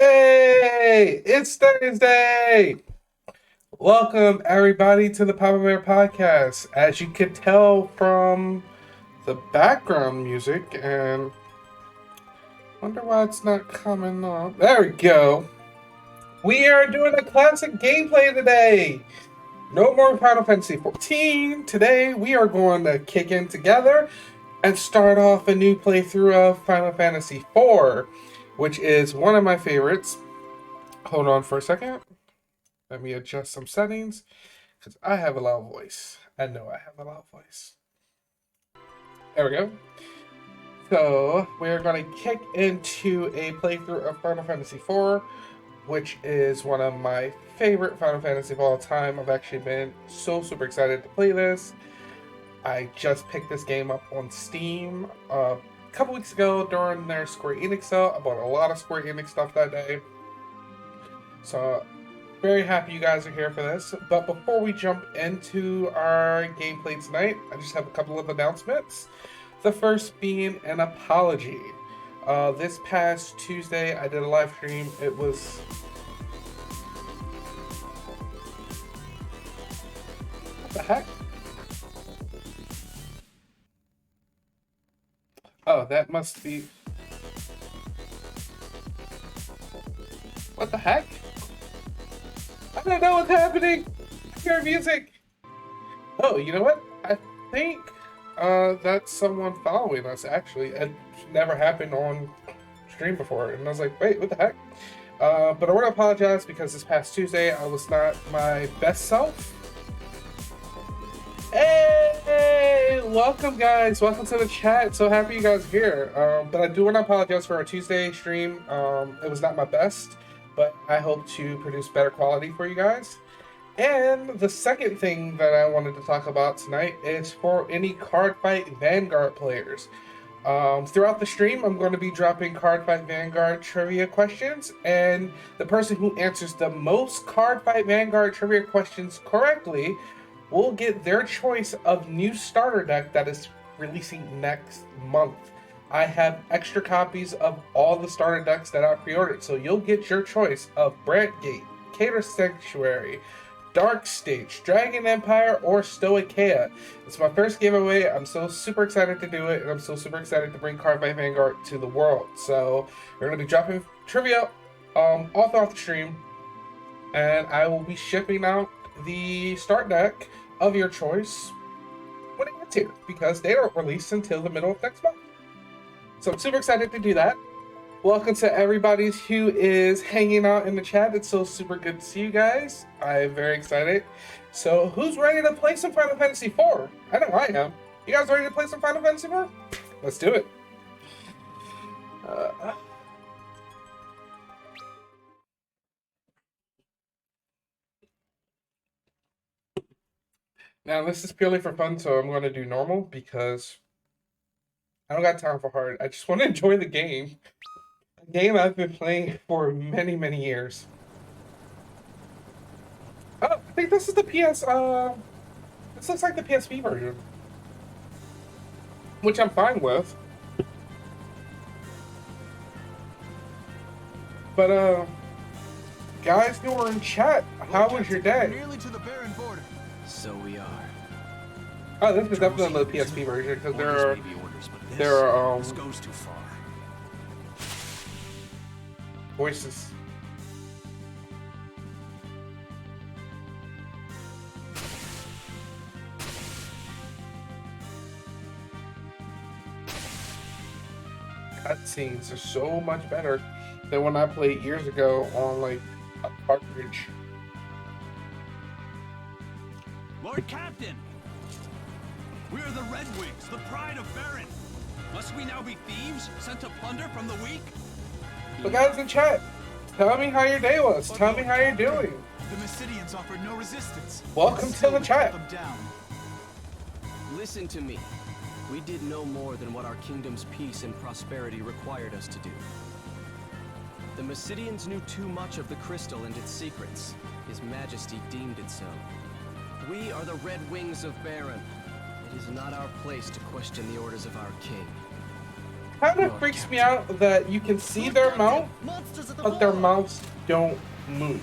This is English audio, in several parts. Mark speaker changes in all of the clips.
Speaker 1: Hey, it's Thursday. Welcome everybody to the Papa Bear Podcast. As you could tell from the background music, and wonder why it's not coming up. There we go. We are doing a classic gameplay today. No more Final Fantasy 14. Today we are going to kick in together and start off a new playthrough of Final Fantasy 4, which is one of my favorites. Hold on for a second. Let me adjust some settings because I have a loud voice. I know I have a loud voice. There we go. So we're going to kick into a playthrough of Final Fantasy IV, which is one of my favorite Final Fantasy of all time. I've actually been so super excited to play this. I just picked this game up on Steam a couple weeks ago during their Square Enix sale. I bought a lot of Square Enix stuff that day. So very happy you guys are here for this. But before we jump into our gameplay tonight, I just have a couple of announcements. The first being an apology. This past Tuesday, I did a live stream. It was... What the heck? Oh, that must be... What the heck? I don't know what's happening. I hear music. Oh, you know what? I think that's someone following us, actually. It never happened on stream before. And I was like, wait, what the heck? But I want to apologize because this past Tuesday I was not my best self. Hey, welcome guys. Welcome to the chat. So happy you guys are here. But I do want to apologize for our Tuesday stream. It was not my best, but I hope to produce better quality for you guys. And the second thing that I wanted to talk about tonight is for any Cardfight Vanguard players. Throughout the stream, I'm going to be dropping Cardfight Vanguard trivia questions, and the person who answers the most Cardfight Vanguard trivia questions correctly will get their choice of new starter deck that is releasing next month. I have extra copies of all the starter decks that I pre-ordered, so you'll get your choice of Brandgate, Cater Sanctuary, Dark Stage, Dragon Empire, or Stoicheia. It's my first giveaway. I'm so super excited to do it, and I'm so super excited to bring Cardfight Vanguard to the world. So we're going to be dropping trivia all throughout the stream, and I will be shipping out the start deck of your choice when it gets here, because they don't release until the middle of next month. So I'm super excited to do that. Welcome to everybody who is hanging out in the chat. It's so super good to see you guys. I'm very excited. So who's ready to play some Final Fantasy IV? I know I am. You guys ready to play some Final Fantasy IV? Let's do it. Now this is purely for fun, so I'm going to do normal because I don't got time for hard. I just want to enjoy the game. A game I've been playing for many, many years. Oh, I think this is the PS, this looks like the PSP version. Which I'm fine with. But, guys who are in chat, how was your day?
Speaker 2: Nearly to the barren border. So we are.
Speaker 1: Oh, this is definitely the PSP version, because there are,
Speaker 2: this goes too far.
Speaker 1: voices. Cutscenes are so much better than when I played years ago on like a cartridge.
Speaker 2: Lord Captain! We are the Red Wings, the pride of Baron. Must we now be thieves sent to plunder from the weak?
Speaker 1: But guys in chat, tell me how your day was. Tell me how you're doing.
Speaker 2: The Mysidians offered no resistance.
Speaker 1: Welcome to the chat.
Speaker 2: Them down.
Speaker 3: Listen to me. We did no more than what our kingdom's peace and prosperity required us to do. The Mysidians knew too much of the crystal and its secrets. His Majesty deemed it so. We are the Red Wings of Baron. It is not our place to question the orders of our king.
Speaker 1: kind of freaks me out that you can see their mouth, but their mouths don't move.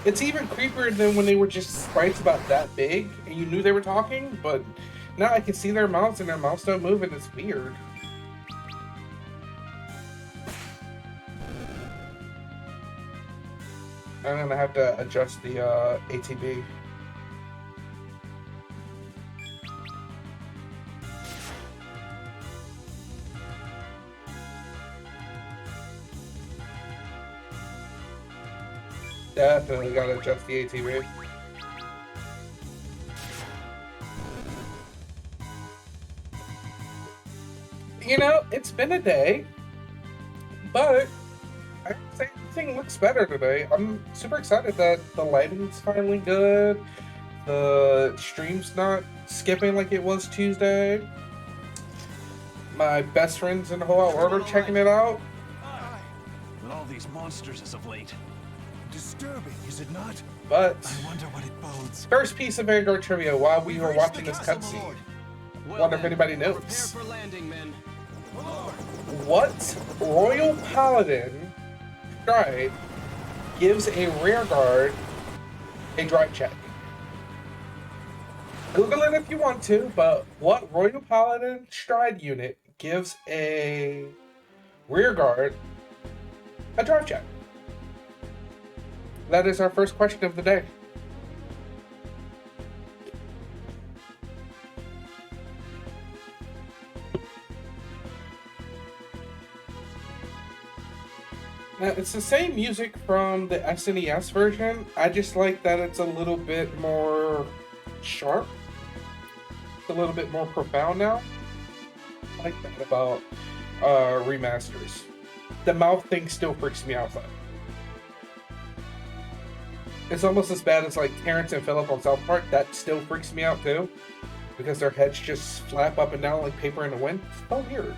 Speaker 1: It's even creepier than when they were just sprites about that big and you knew they were talking, but now I can see their mouths and their mouths don't move and it's weird. I'm gonna have to adjust the ATB. Definitely gotta adjust the ATB. You know, it's been a day, but I'd say everything looks better today. I'm super excited that the lighting's finally good. The stream's not skipping like it was Tuesday. My best friends in the whole world are checking it out.
Speaker 2: With all these monsters as of late.
Speaker 4: Disturbing, is it not?
Speaker 1: But
Speaker 4: I wonder what it bodes.
Speaker 1: first piece of Vanguard trivia while we were watching this cutscene. Wonder if anybody knows.
Speaker 3: Prepare for landing, men.
Speaker 1: What Royal Paladin stride gives a rear guard a drive check? Google it if you want to, but what Royal Paladin stride unit gives a rear guard a drive check? That is our first question of the day. Now, it's the same music from the SNES version. I just like that it's a little bit more sharp. It's a little bit more profound now. I like that about remasters. The mouth thing still freaks me out though. It's almost as bad as like Terrence and Phillip on South Park. That still freaks me out too. Because their heads just flap up and down like paper in the wind. It's so weird.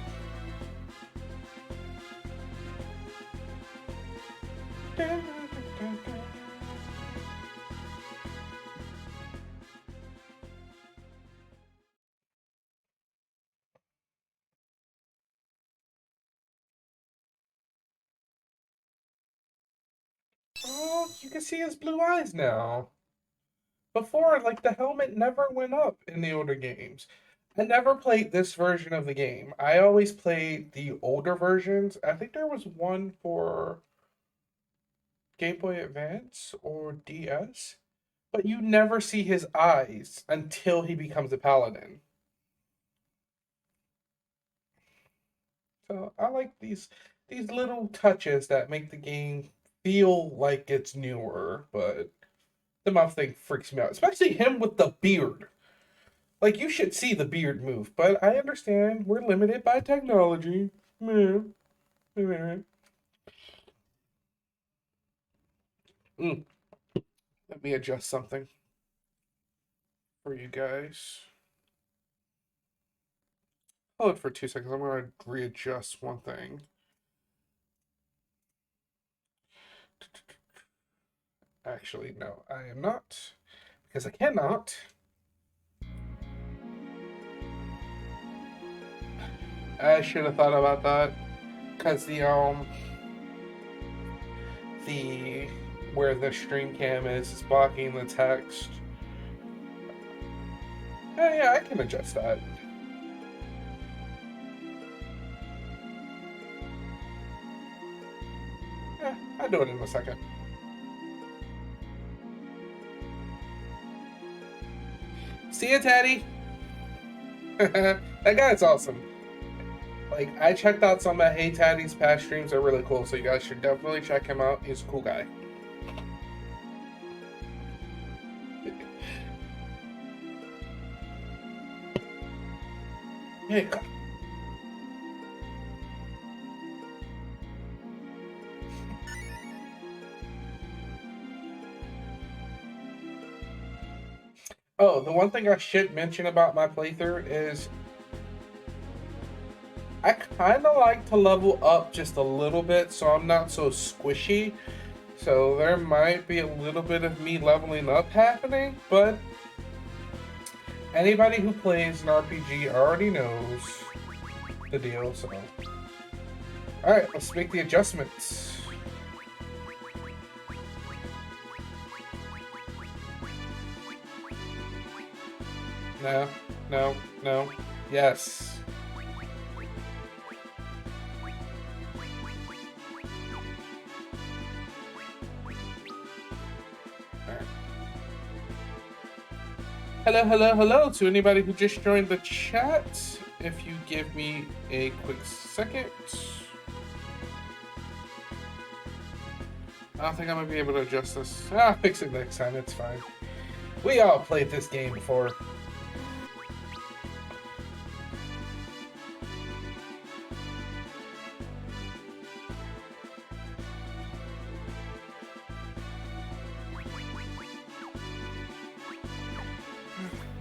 Speaker 1: Oh, you can see his blue eyes now. Before, like, the helmet never went up in the older games. I never played this version of the game. I always played the older versions. I think there was one for Game Boy Advance or DS. But you never see his eyes until he becomes a paladin. So I like these little touches that make the game feel like it's newer, but the mouth thing freaks me out. Especially him with the beard. Like, you should see the beard move, but I understand we're limited by technology. Meh. Meh. Let me adjust something for you guys. Hold for 2 seconds. I'm going to readjust one thing. Actually, no, I am not. Because I cannot. I should have thought about that. Because the where the stream cam is blocking the text. Yeah, I can adjust that. I'll do it in a second. See ya, Teddy! That guy's awesome. Like, I checked out some of Hey Taddy's past streams. They're really cool, so you guys should definitely check him out. He's a cool guy. Hey, oh, the one thing I should mention about my playthrough is I kind of like to level up just a little bit so I'm not so squishy. So there might be a little bit of me leveling up happening, but anybody who plays an RPG already knows the deal. So, all right, let's make the adjustments. No, no, no. Yes. Hello, hello, hello to anybody who just joined the chat. If you give me a quick second. I don't think I'm gonna be able to adjust this. I'll fix it next time, it's fine. We all played this game before.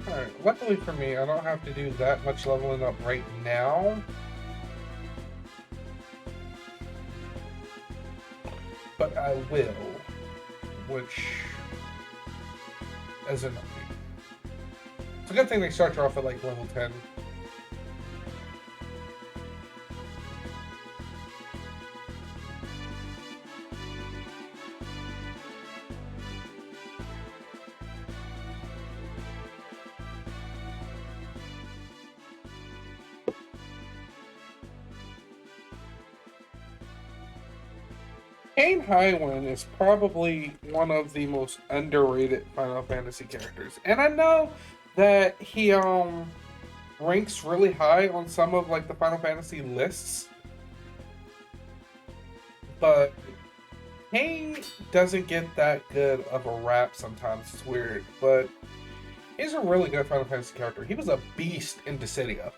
Speaker 1: Alright, luckily for me, I don't have to do that much leveling up right now. But I will, which is annoying. It's a good thing they start you off at like level 10. Kane Highwind is probably one of the most underrated Final Fantasy characters. And I know that he ranks really high on some of like the Final Fantasy lists. But Kane doesn't get that good of a rap sometimes. It's weird. But he's a really good Final Fantasy character. He was a beast in Dissidia.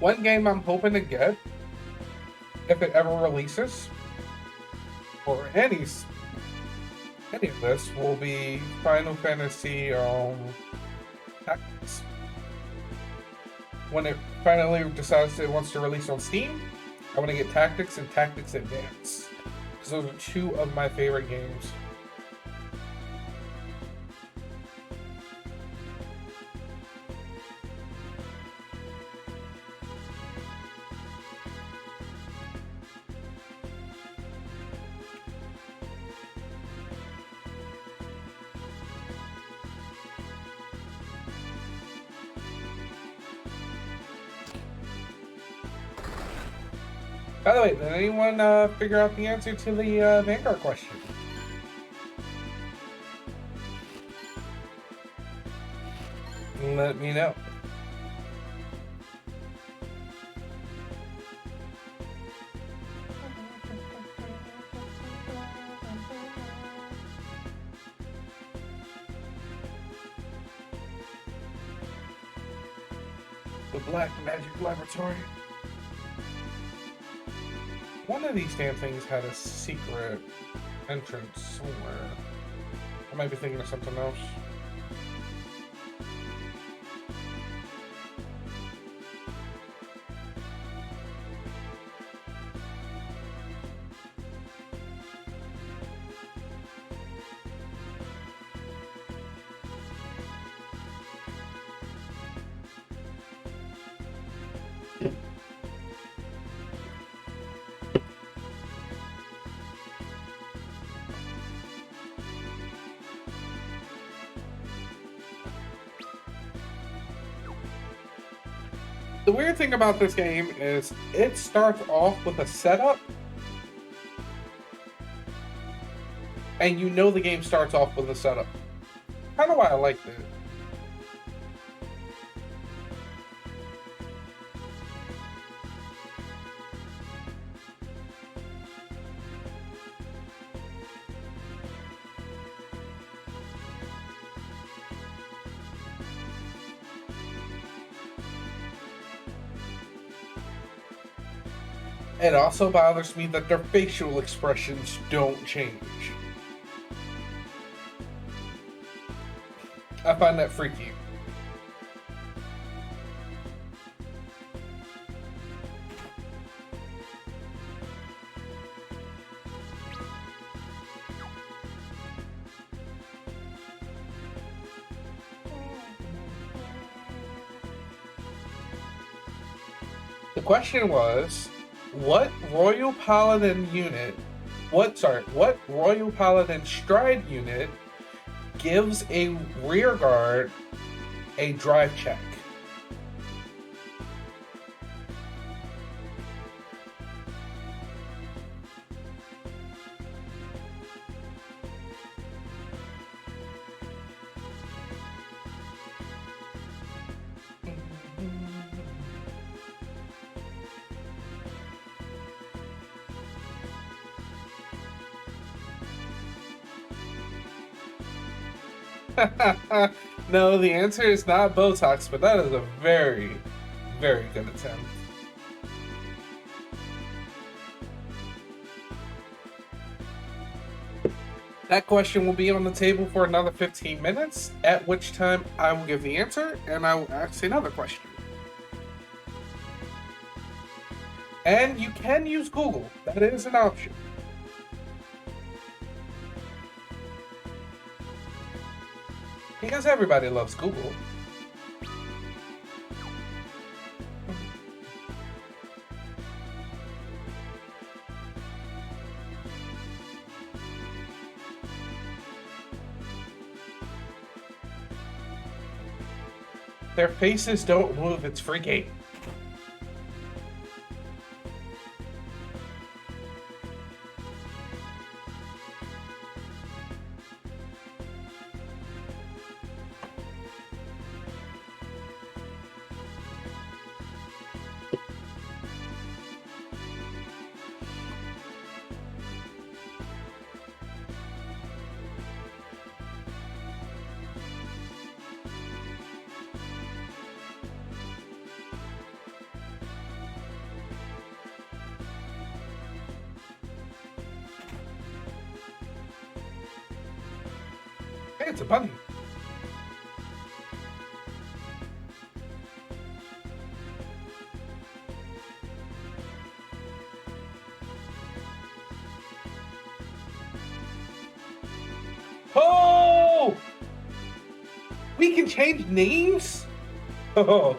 Speaker 1: One game I'm hoping to get, if it ever releases, or any of this, will be Final Fantasy Tactics. When it finally decides it wants to release on Steam, I want to get Tactics and Tactics Advance. Because those are two of my favorite games. By the way, did anyone figure out the answer to the Vanguard question? Let me know. The Black Magic Laboratory. One of these damn things had a secret entrance somewhere. I might be thinking of something else. The weird thing about this game is it starts off with a setup, and you know the game starts off with a setup. Kind of why I liked it. It also bothers me that their facial expressions don't change. I find that freaky. The question was, what Royal Paladin unit, what Royal Paladin stride unit gives a rear guard a drive check? No, the answer is not Botox, but that is a very, very good attempt. That question will be on the table for another 15 minutes, at which time I will give the answer and I will ask another question. And you can use Google, that is an option. Because everybody loves Google. Their faces don't move, it's freaky. Hey, it's a bunny. Oh! We can change names? Oh.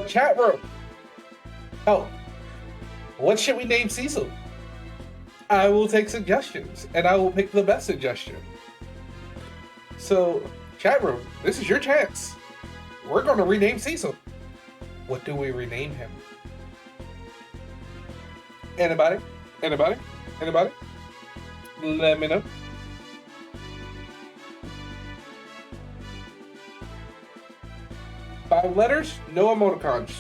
Speaker 1: Chat room. Oh. What should we name Cecil? I will take suggestions, and I will pick the best suggestion. So, chat room, this is your chance. We're going to rename Cecil. What do we rename him? Anybody? Anybody? Anybody? Let me know. Five letters, no emoticons.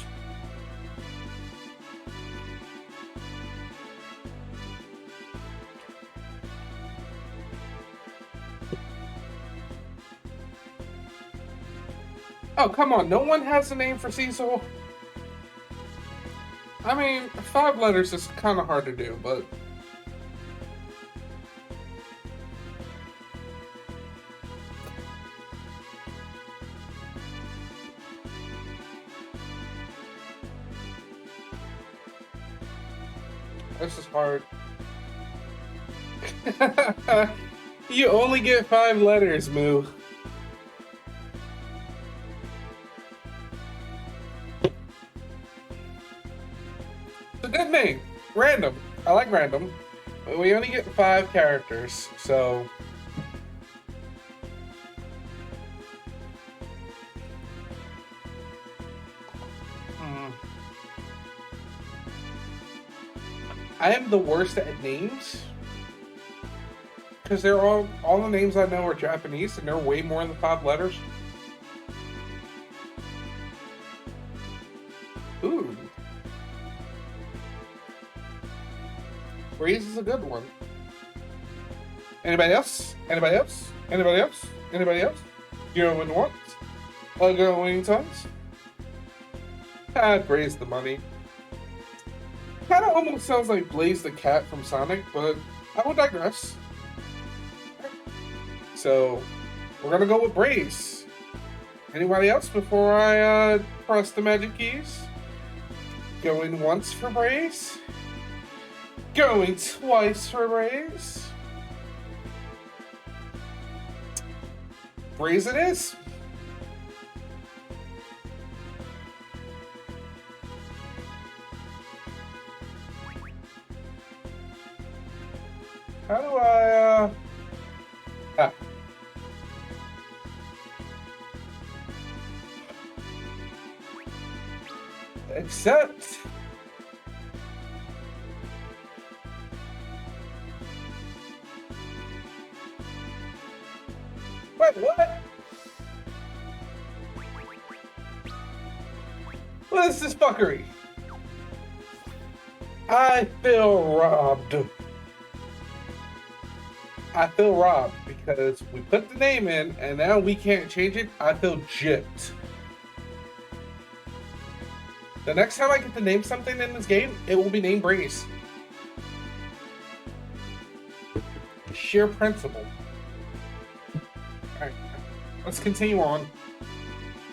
Speaker 1: Oh, come on. No one has a name for Cecil? I mean, 5 letters is kind of hard to do, but... this is hard. You only get 5 letters, Moo. It's a good name. Random. I like random. But we only get 5 characters, so... I am the worst at names. Because they're all the names I know are Japanese, and they're way more than 5 letters. Ooh. Breeze is a good one. Anybody else? Anybody else? Anybody else? Anybody else? Going once? Going twice? I'd raise the money. Kinda almost sounds like Blaze the Cat from Sonic, but I will digress. So we're gonna go with Brace. Anybody else before I press the magic keys? Going once for Brace. Going twice for Brace. Brace it is. How do I, accept. Wait, what? What is this fuckery? I feel robbed. I feel robbed because we put the name in and now we can't change it. I feel gypped. The next time I get to name something in this game, it will be named Brace. Sheer principle. Alright, let's continue on.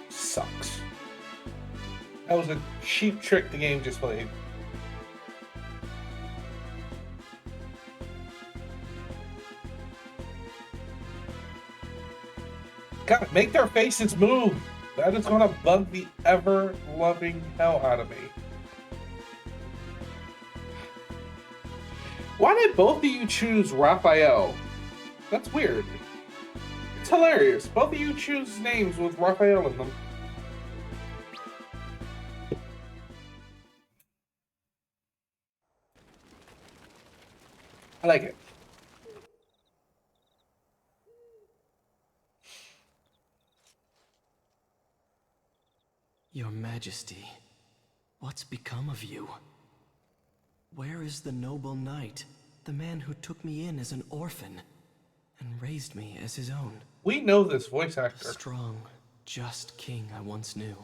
Speaker 1: Sucks. That was a cheap trick the game just played. God, make their faces move. That is gonna bug the ever-loving hell out of me. Why did both of you choose Raphael? That's weird. It's hilarious. Both of you choose names with Raphael in them. I like it.
Speaker 3: Your Majesty, what's become of you? Where is the noble knight, the man who took me in as an orphan and raised me as his own?
Speaker 1: We know this voice actor.
Speaker 3: The strong, just king I once knew.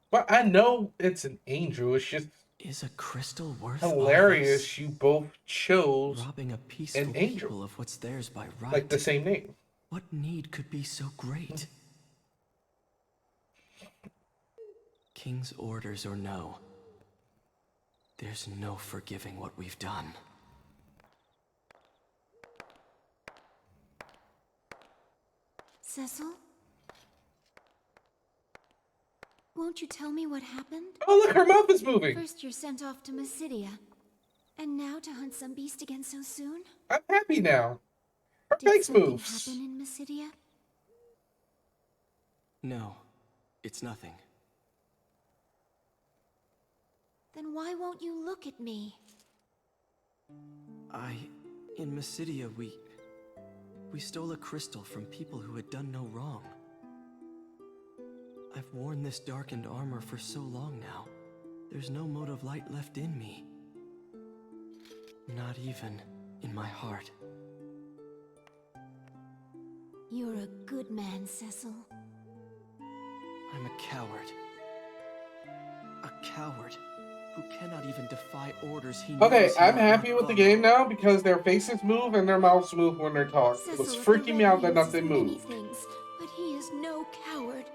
Speaker 1: But I know it's an angel. It's just
Speaker 3: Is a crystal worth
Speaker 1: hilarious you both chose
Speaker 3: robbing a peaceful
Speaker 1: an angel
Speaker 3: people of what's theirs by right?
Speaker 1: like the same name.
Speaker 3: What need could be so great? King's orders or no, there's no forgiving what we've done.
Speaker 5: Cecil? Won't you tell me what happened?
Speaker 1: Oh, look, her mouth is moving.
Speaker 5: First you're sent off to Mysidia, and now to hunt some beast again so soon?
Speaker 1: I'm happy now. Her
Speaker 5: Did
Speaker 1: face
Speaker 5: something
Speaker 1: moves.
Speaker 5: happen in Mysidia?
Speaker 3: No, it's nothing.
Speaker 5: Then why won't you look at me?
Speaker 3: In Mysidia, we stole a crystal from people who had done no wrong. I've worn this darkened armor for so long now. There's no mote of light left in me. Not even in my heart.
Speaker 5: You're a good man, Cecil.
Speaker 3: I'm a coward. A coward who cannot even defy orders he knows
Speaker 1: Okay,
Speaker 3: he
Speaker 1: I'm
Speaker 3: might
Speaker 1: happy
Speaker 3: not
Speaker 1: with the
Speaker 3: follow.
Speaker 1: game now because their faces move and their mouths move when they're talking. It was
Speaker 5: Cecil of the
Speaker 1: freaking me out that
Speaker 5: Red Wings
Speaker 1: nothing
Speaker 5: is many
Speaker 1: moved.
Speaker 5: things, but he is no coward.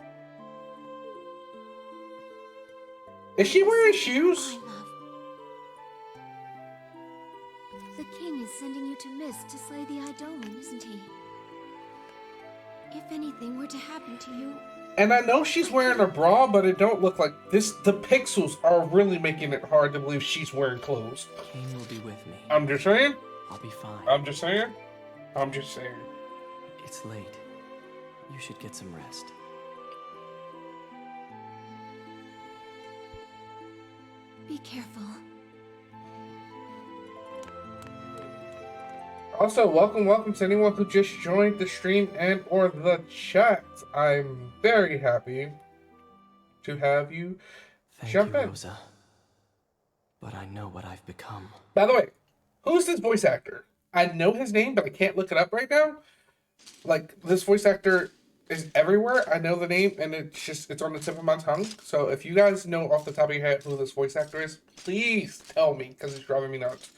Speaker 1: Is she wearing
Speaker 5: Cecil,
Speaker 1: shoes?
Speaker 5: my love. The king is sending you to Mist to slay the Eidolon, isn't he? If anything were to happen to you,
Speaker 1: And I know she's wearing a bra, but it don't look like this. The pixels are really making it hard to believe she's wearing clothes.
Speaker 3: King will be with me.
Speaker 1: I'm just saying.
Speaker 3: I'll be fine.
Speaker 1: I'm just saying. I'm just saying.
Speaker 3: It's late. You should get some rest.
Speaker 5: be careful.
Speaker 1: Also, welcome to anyone who just joined the stream and or the chat. I'm very happy to have you
Speaker 3: Thank
Speaker 1: jump
Speaker 3: you,
Speaker 1: in.
Speaker 3: Rosa. But I know what I've become.
Speaker 1: By the way, who's this voice actor? I know his name, but I can't look it up right now. Like, this voice actor is everywhere. I know the name, and it's on the tip of my tongue. So if you guys know off the top of your head who this voice actor is, please tell me, because it's driving me nuts.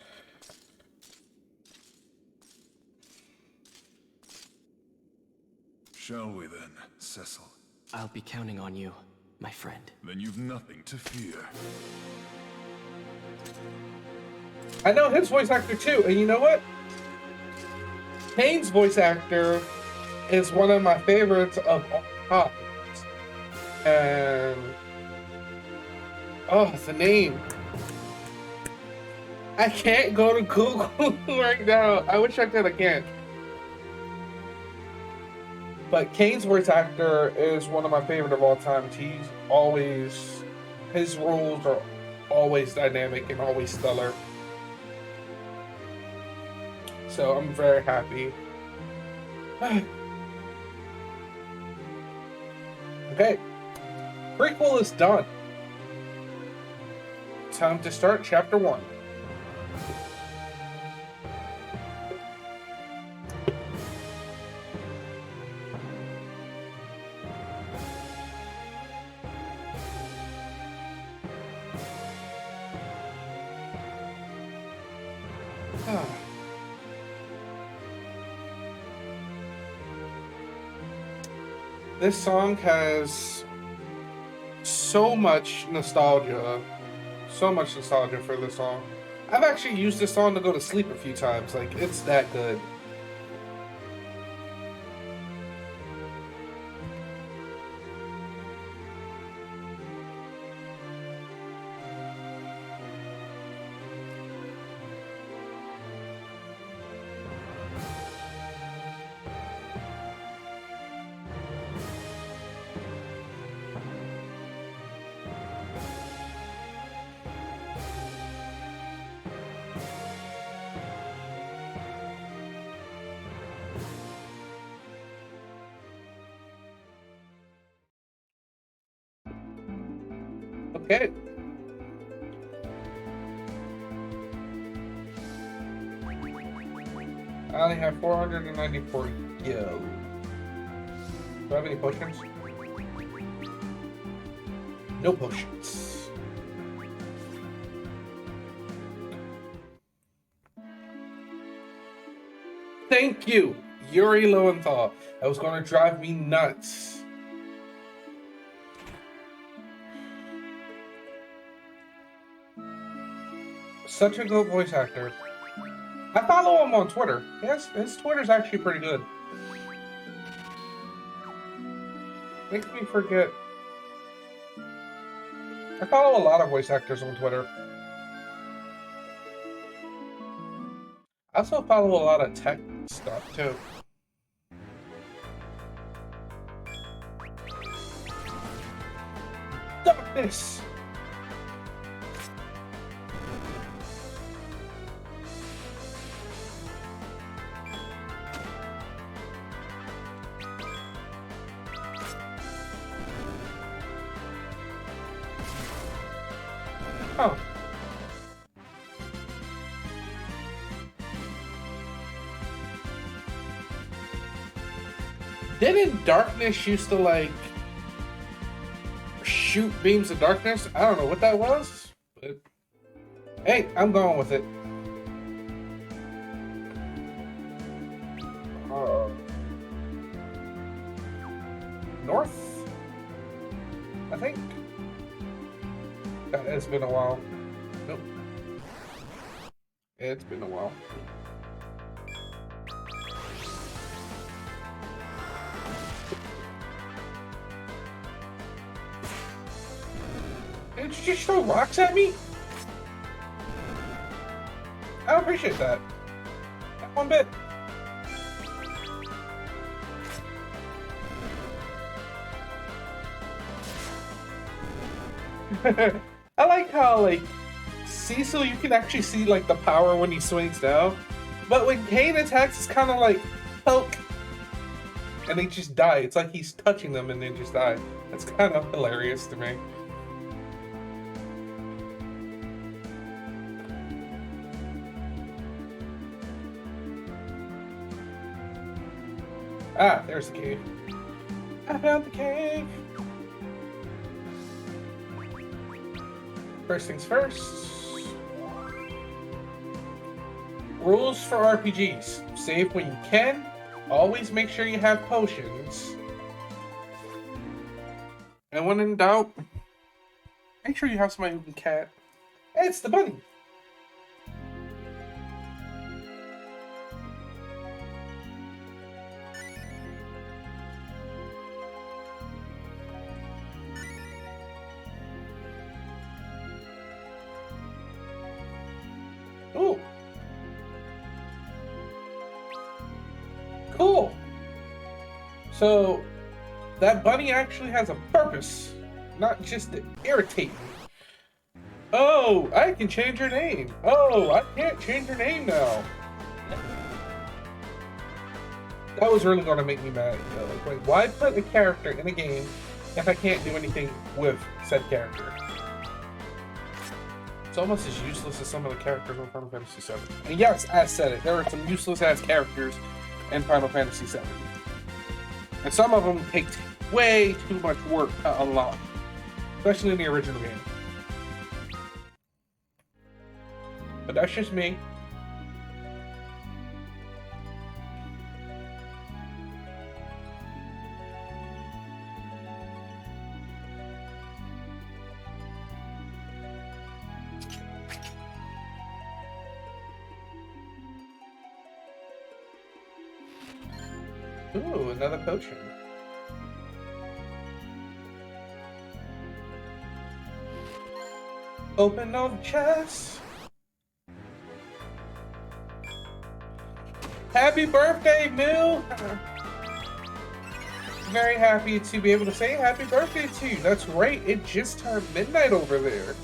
Speaker 4: Shall we then, Cecil?
Speaker 3: I'll be counting on you, my friend.
Speaker 4: Then you've nothing to fear.
Speaker 1: I know his voice actor too, and you know what? Kane's voice actor is one of my favorites of all time. And oh, the name. I can't go to Google right now. I wish I could, I can't. But Kane's voice actor is one of my favorite of all time. He's always, his roles are always dynamic and always stellar. So I'm very happy. Okay, prequel is done. Time to start chapter 1. This song has so much nostalgia. So much nostalgia for this song. I've actually used this song to go to sleep a few times. Like, it's that good. Okay. I only have 494 yo. Do I have any potions? No potions. Thank you, Yuri Lowenthal. That was going to drive me nuts. Such a good voice actor. I follow him on Twitter. His Twitter's actually pretty good. Makes me forget. I follow a lot of voice actors on Twitter. I also follow a lot of tech stuff too. Darkness! Oh. Didn't Darkness used to like shoot beams of darkness? I don't know what that was, but hey, I'm going with it. North, I think. It's been a while. Nope. It's been a while. Did you just throw rocks at me? I appreciate that. Not one bit. I like how, like, Cecil, you can actually see, like, the power when he swings down. But when Kane attacks, it's kind of like, poke. And they just die. It's like he's touching them and they just die. That's kind of hilarious to me. Ah, there's the cave. I found the cave. First things first. Rules for RPGs. Save when you can. Always make sure you have potions. And when in doubt, make sure you have somebody who can cat. It's the bunny. Ooh. Cool. So, that bunny actually has a purpose, not just to irritate me. Oh, I can change her name. Oh, I can't change her name now. That was really going to make me mad. Like, wait, why put a character in a game if I can't do anything with said character? It's almost as useless as some of the characters in Final Fantasy VII. And yes, I said it. There are some useless-ass characters in Final Fantasy VII. And some of them take way too much work to unlock. Especially in the original game. But that's just me. Ooh, another potion. Open all the chests. Happy birthday, Moo! Very happy to be able to say happy birthday to you. That's right, it just turned midnight over there.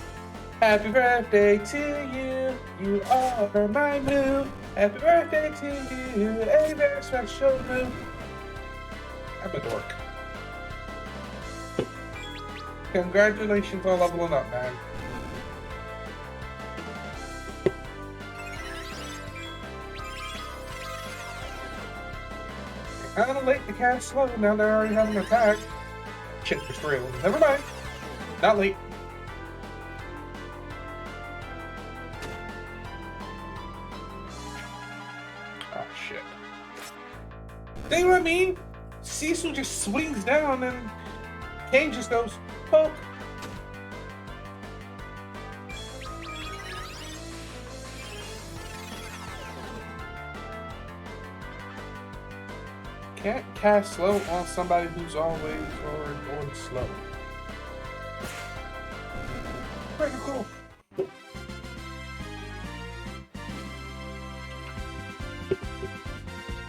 Speaker 1: Happy birthday to you, you are my Moo. Happy birthday to you, a very special Moo. I'm a dork. Congratulations on leveling up, man. Kinda late to cast slow, now they're already having an attack. Shit, there's 3 of them. Never mind. Not late. Oh shit. See what I mean? Cecil just swings down and Kane just goes, poke. Can't cast slow on somebody who's always going slow. Pretty cool.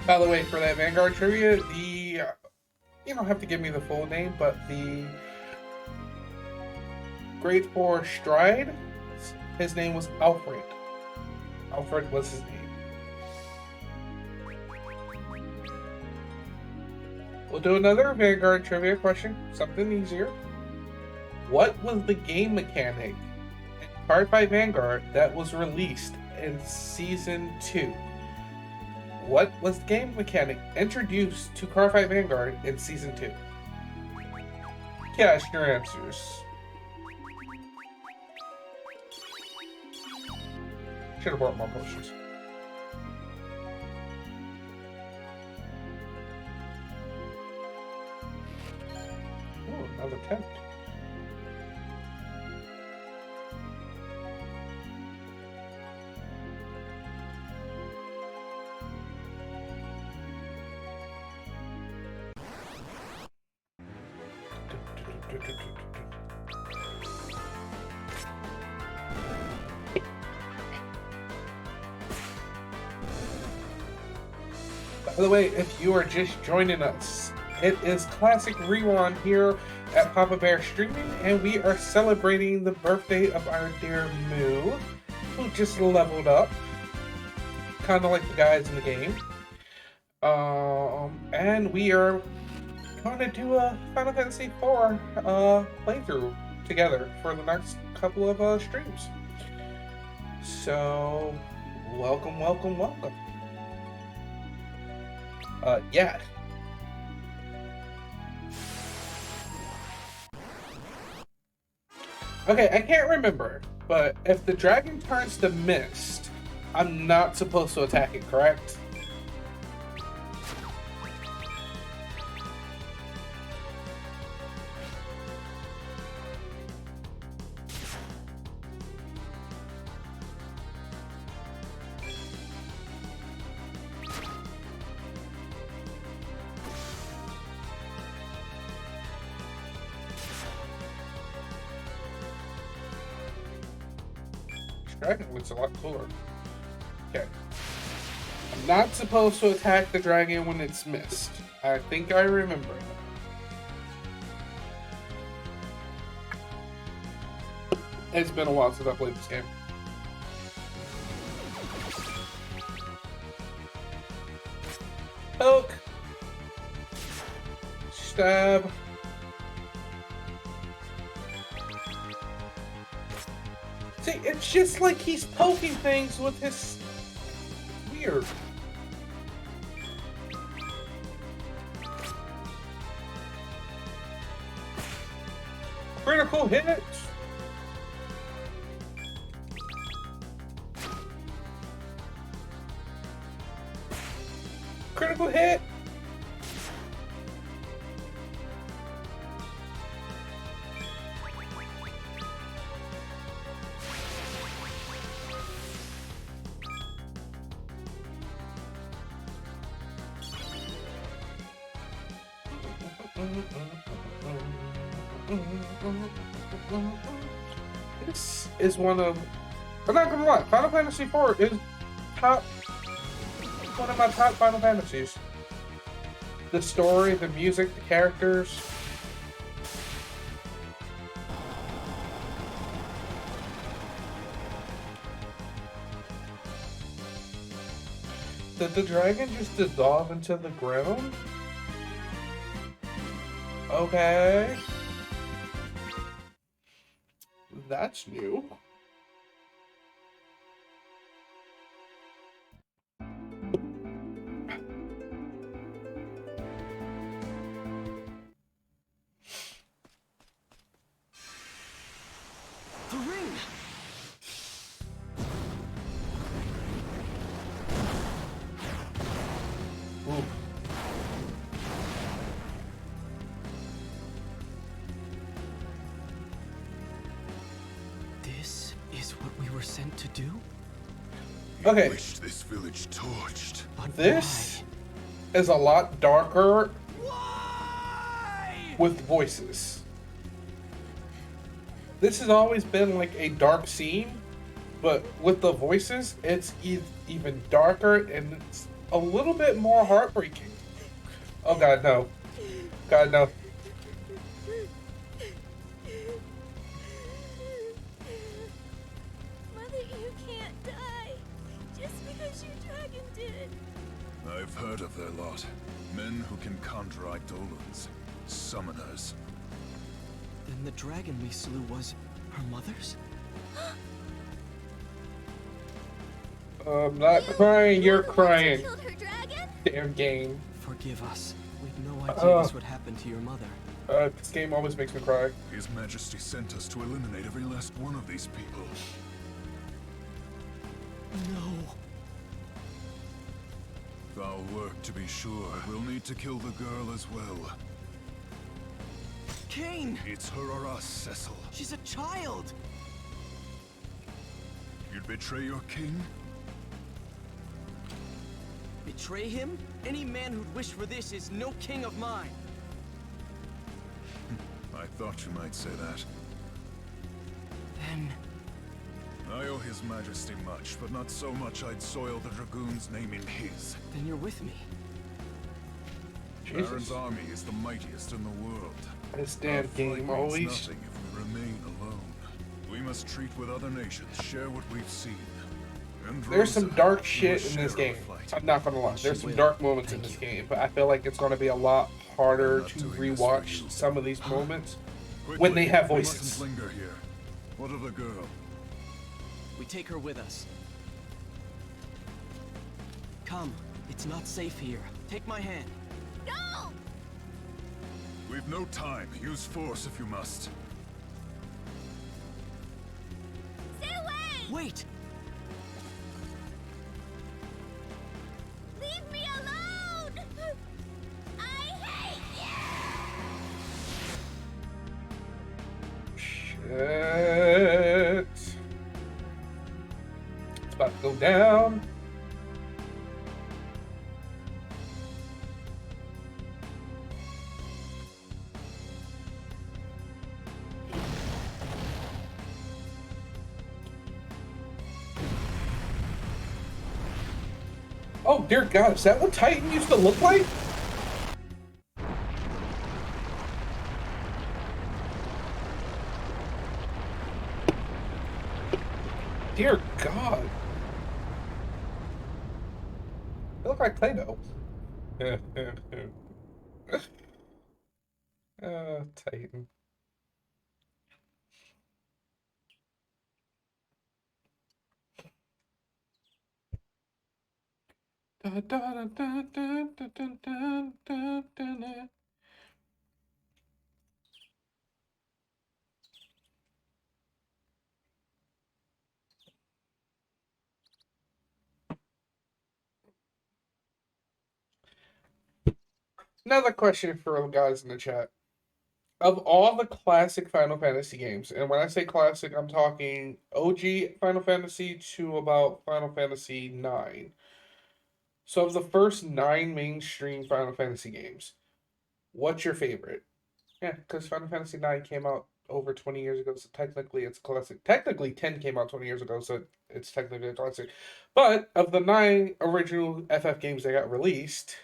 Speaker 1: By the way, for that Vanguard trivia, you don't have to give me the full name, but the grade 4 Stride, his name was Alfred. Alfred was his name. We'll do another Vanguard trivia question, something easier. What was the game mechanic in Cardfight Vanguard that was released in Season 2? What was the game mechanic introduced to Cardfight Vanguard in Season 2? Cast your answers. Should have brought more potions. Ooh, another tent. By the way, if you are just joining us, it is Classic Rewind here at Papa Bear Streaming, and we are celebrating the birthday of our dear Moo, who just leveled up, kind of like the guys in the game. And we are going to do a Final Fantasy IV playthrough together for the next couple of streams. So, welcome, welcome, welcome. Yeah. Okay, I can't remember, but if the dragon turns to mist, I'm not supposed to attack it, correct? Dragon looks a lot cooler. Okay. I'm not supposed to attack the dragon when it's missed. I think I remember. It's been a while since I played this game. Poke. Stab. See, it's just like he's poking things with his... Weird. Critical hit! Critical hit! This is one of... I'm not gonna lie, Final Fantasy IV is one of my top Final Fantasies. The story, the music, the characters. Did the dragon just dissolve into the ground? Okay. That's new.
Speaker 3: The ring!
Speaker 1: Ooh.
Speaker 3: This is what we were sent to do?
Speaker 1: Okay.
Speaker 4: You wish this village torched.
Speaker 3: But
Speaker 1: This is a lot darker
Speaker 3: why?
Speaker 1: with voices. This has always been like a dark scene, but with the voices, it's even darker and it's a little bit more heartbreaking. Oh God, no. God, no.
Speaker 5: Mother, you can't die. Just because your dragon did.
Speaker 4: I've heard of their lot. Men who can conjure eidolons. Summoners.
Speaker 3: Then the dragon we slew was her mother's?
Speaker 1: I'm not crying, you're
Speaker 5: the ones who
Speaker 1: crying.
Speaker 5: killed her dragon?
Speaker 1: Damn game.
Speaker 3: Forgive us. We'd no idea this would happen to your mother.
Speaker 1: This game always makes me cry.
Speaker 4: His Majesty sent us to eliminate every last one of these people.
Speaker 3: No.
Speaker 4: Foul work, to be sure. We'll need to kill the girl as well.
Speaker 3: Kane!
Speaker 4: It's her or us, Cecil.
Speaker 3: She's a child!
Speaker 4: You'd betray your king?
Speaker 3: Betray him? Any man who'd wish for this is no king of mine.
Speaker 4: I thought you might say that.
Speaker 3: Then...
Speaker 4: I owe His Majesty much, but not so much I'd soil the Dragoon's name in his.
Speaker 3: then you're with me.
Speaker 1: Jesus.
Speaker 4: Baron's army is the mightiest in the world.
Speaker 1: This
Speaker 4: Our
Speaker 1: damn
Speaker 4: fight
Speaker 1: game
Speaker 4: means
Speaker 1: always.
Speaker 4: nothing if we remain alone. We must treat with other nations, share what we've seen. And
Speaker 1: There's some
Speaker 4: Rosa,
Speaker 1: dark
Speaker 4: you
Speaker 1: shit
Speaker 4: must
Speaker 1: in this
Speaker 4: share our
Speaker 1: game.
Speaker 4: fight.
Speaker 1: I'm not gonna lie. There's some
Speaker 3: will.
Speaker 1: dark moments in
Speaker 3: Thank
Speaker 1: this
Speaker 3: you.
Speaker 1: game, but I feel like it's gonna be a lot harder
Speaker 4: I'm not
Speaker 1: to
Speaker 4: doing this for
Speaker 1: rewatch
Speaker 4: you.
Speaker 1: some of these moments
Speaker 4: Quickly,
Speaker 1: when they have
Speaker 4: we
Speaker 1: voices.
Speaker 4: mustn't linger here. What of the girl?
Speaker 3: We take her with us. Come. It's not safe here. Take my hand.
Speaker 5: No!
Speaker 4: We've no time. Use force if you must.
Speaker 5: Stay away!
Speaker 3: Wait!
Speaker 5: Leave me alone! I hate you!
Speaker 1: Shit. It's about to go down. Oh dear God, is that what Titan used to look like? Dear God. They look like Play-Doh. Titan. Another question for the guys in the chat. Of all the classic Final Fantasy games, and when I say classic, I'm talking OG Final Fantasy to about Final Fantasy 9. So of the first 9 mainstream Final Fantasy games, what's your favorite? Yeah, because Final Fantasy 9 came out over 20 years ago, so technically it's a classic. Technically 10 came out 20 years ago, so it's technically a classic. But of the 9 original FF games that got released,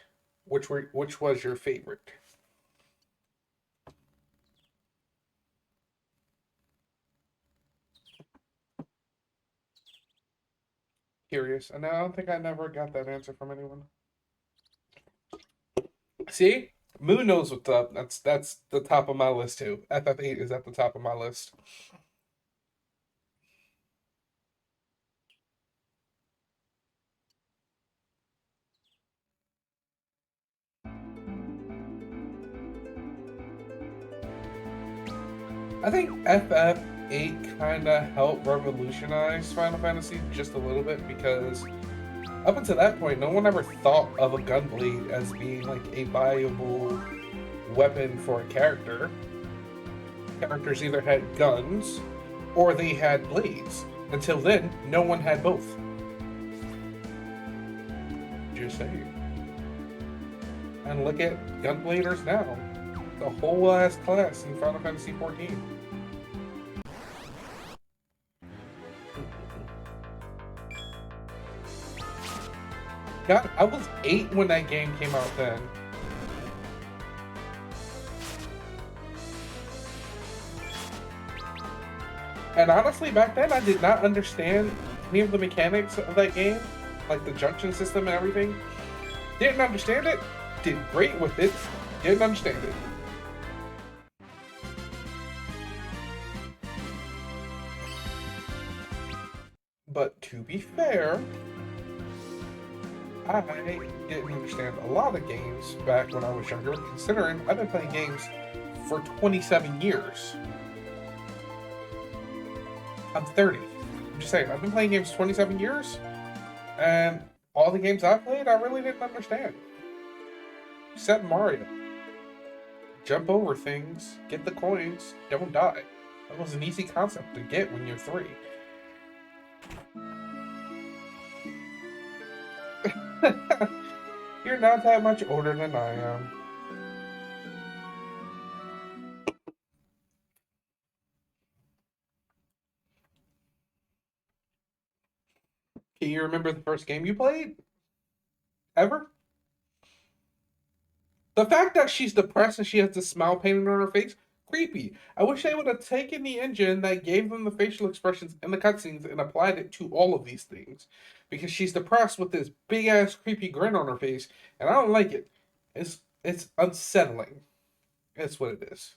Speaker 1: which was your favorite? Curious. And I don't think I never got that answer from anyone. See? Moon knows what's up. That's the top of my list too. FF8 is at the top of my list. I think FF8 kind of helped revolutionize Final Fantasy just a little bit because up until that point, no one ever thought of a gunblade as being like a viable weapon for a character. Characters either had guns or they had blades. Until then, no one had both. Just saying. And look at gunbladers now. The whole ass class in Final Fantasy XIV. God, I was 8 when that game came out then. And honestly, back then I did not understand any of the mechanics of that game, like the junction system and everything. Didn't understand it, did great with it, didn't understand it. But to be fair, I didn't understand a lot of games back when I was younger, considering I've been playing games for 27 years. I'm 30. I'm just saying, I've been playing games 27 years, and all the games I played, I really didn't understand. Except Mario. Jump over things, get the coins, don't die. That was an easy concept to get when you're 3. You're not that much older than I am. Can you remember the first game you played? Ever? The fact that she's depressed and she has this smile painted on her face, creepy. I wish they would have taken the engine that gave them the facial expressions in the cutscenes and applied it to all of these things. Because she's depressed with this big ass creepy grin on her face, and I don't like it. It's unsettling. That's what it is.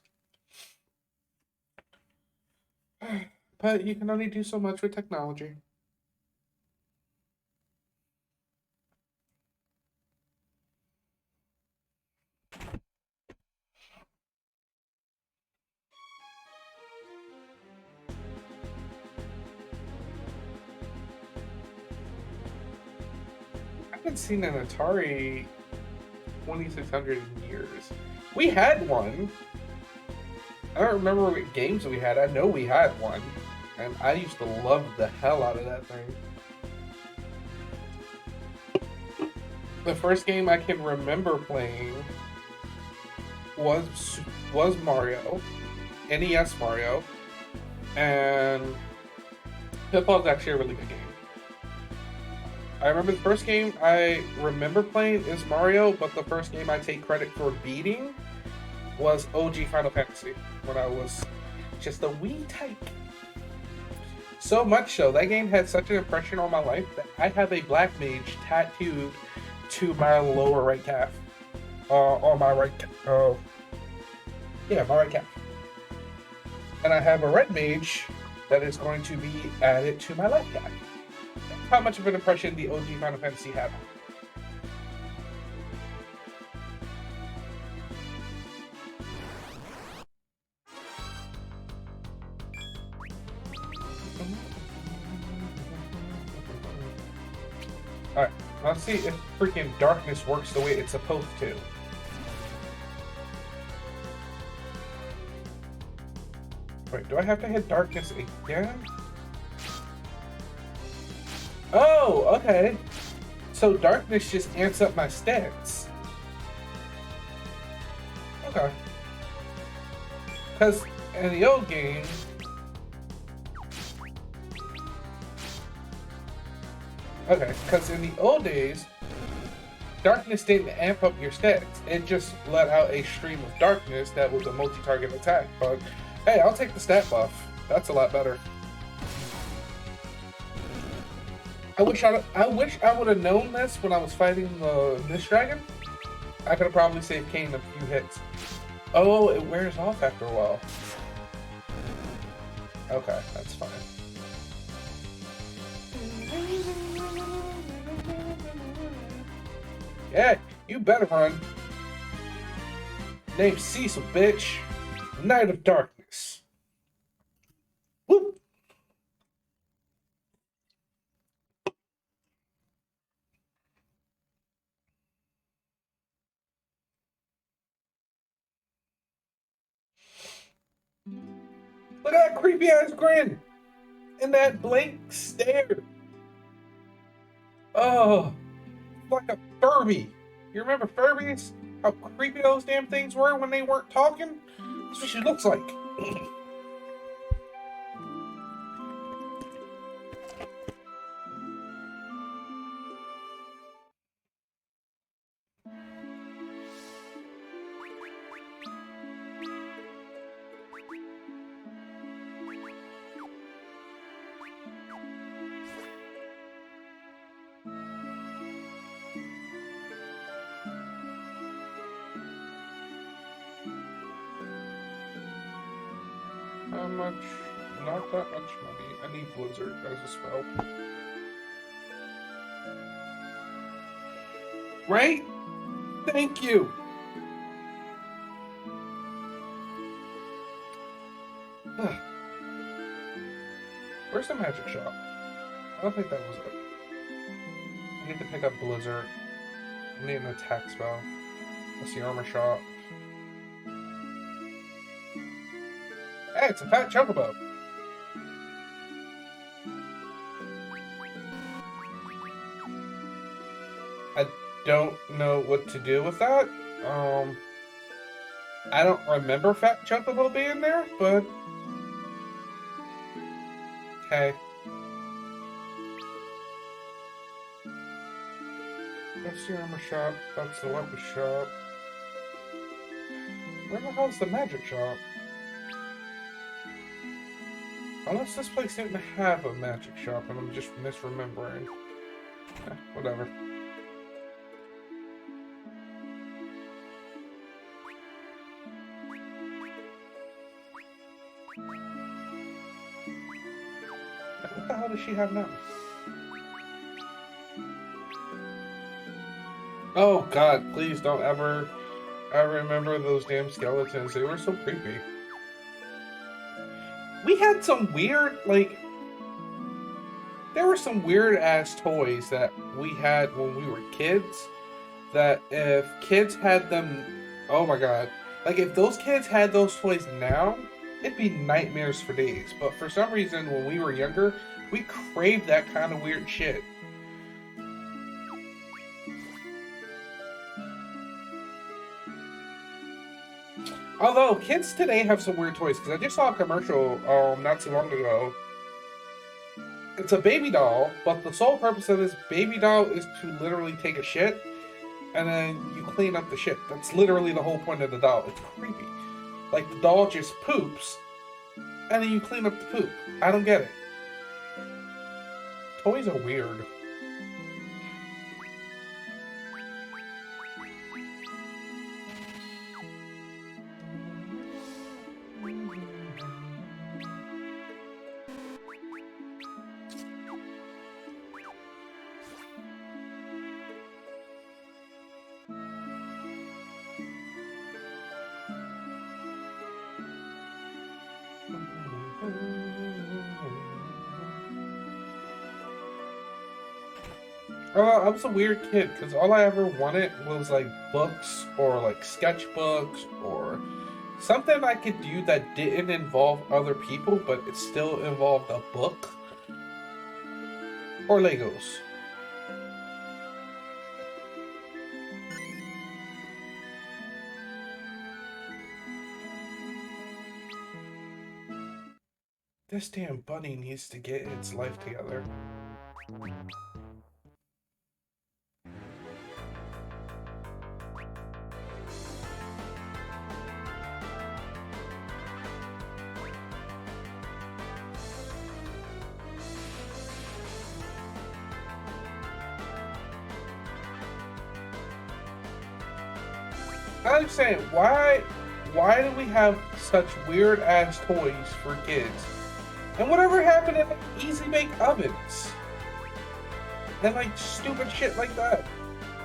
Speaker 1: But you can only do so much with technology. I haven't seen an Atari 2600 in years. We had one. I don't remember what games we had. I know we had one. And I used to love the hell out of that thing. The first game I can remember playing was Mario. NES Mario. And Pitfall is actually a really good game. I remember the first game I remember playing is Mario, but the first game I take credit for beating was OG Final Fantasy when I was just a wee tyke. So much so, that game had such an impression on my life that I have a black mage tattooed to my lower right calf. On my right, yeah, my right calf. And I have a red mage that is going to be added to my left calf. That's how much of an impression the OG Final Fantasy had. Alright, let's see if freaking darkness works the way it's supposed to. Wait, do I have to hit darkness again? Oh, okay. So darkness just amps up my stats. Okay. Because in the old game, days, darkness didn't amp up your stats. It just let out a stream of darkness that was a multi-target attack. But hey, I'll take the stat buff. That's a lot better. I wish I would have known this when I was fighting the Mist Dragon. I could have probably saved Kane a few hits. Oh, it wears off after a while. Okay, that's fine. Yeah, you better run. Name's Cecil, bitch. Knight of Darkness. Whoop! Look at that creepy ass grin! And that blank stare! Oh, like a Furby. You remember Furbies? How creepy those damn things were when they weren't talking? That's what she looks like. How much? Not that much money. I need Blizzard as a spell. Right? Thank you! Where's the magic shop? I don't think that was it. I need to pick up Blizzard. I need an attack spell. That's the armor shop. Hey, it's a fat chocobo! I don't know what to do with that. I don't remember Fat Chocobo being there, but okay. That's the armor shop. That's the weapon shop. Where the hell's the magic shop? Unless this place didn't have a magic shop and I'm just misremembering. Whatever. What the hell does she have now? Oh god, please don't ever... I remember those damn skeletons. They were so creepy. We had some weird, like... There were some weird-ass toys that we had when we were kids. That if kids had them... Oh my god. Like, if those kids had those toys now, it'd be nightmares for days. But for some reason, when we were younger, we craved that kind of weird shit. Although, kids today have some weird toys, because I just saw a commercial not too long ago it's a baby doll, but the sole purpose of this baby doll is to literally take a shit, and then you clean up the shit. That's literally the whole point of the doll. It's creepy. Like, the doll just poops, and then you clean up the poop. I don't get it. Toys are weird. I was a weird kid because all I ever wanted was like books or like sketchbooks or something I could do that didn't involve other people, but it still involved a book or Legos. This damn bunny needs to get its life together. I'm saying, why do we have such weird ass toys for kids? And whatever happened to like, easy bake ovens? And like stupid shit like that.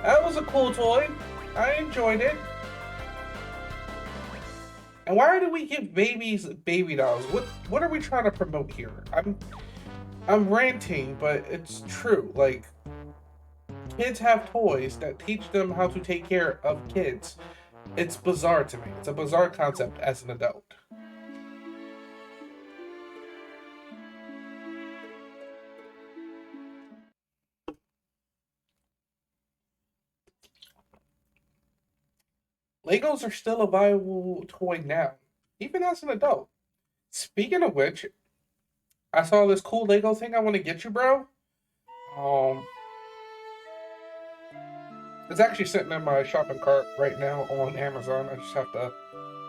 Speaker 1: That was a cool toy. I enjoyed it. And why do we give babies baby dolls? What are we trying to promote here? I'm ranting, but it's true. Like, kids have toys that teach them how to take care of kids. It's bizarre to me. It's a bizarre concept as an adult. Legos are still a viable toy now, even as an adult. Speaking of which, I saw this cool Lego thing I want to get you, bro. It's actually sitting in my shopping cart right now on Amazon. I just have to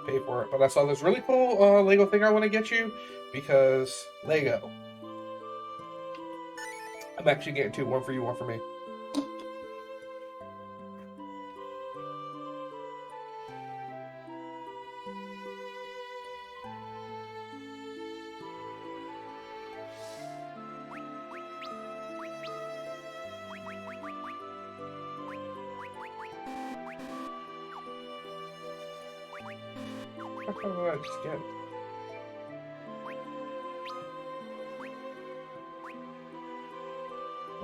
Speaker 1: pay for it. But I saw this really cool Lego thing I want to get you because Lego. I'm actually getting two. One for you, one for me. What did I just get?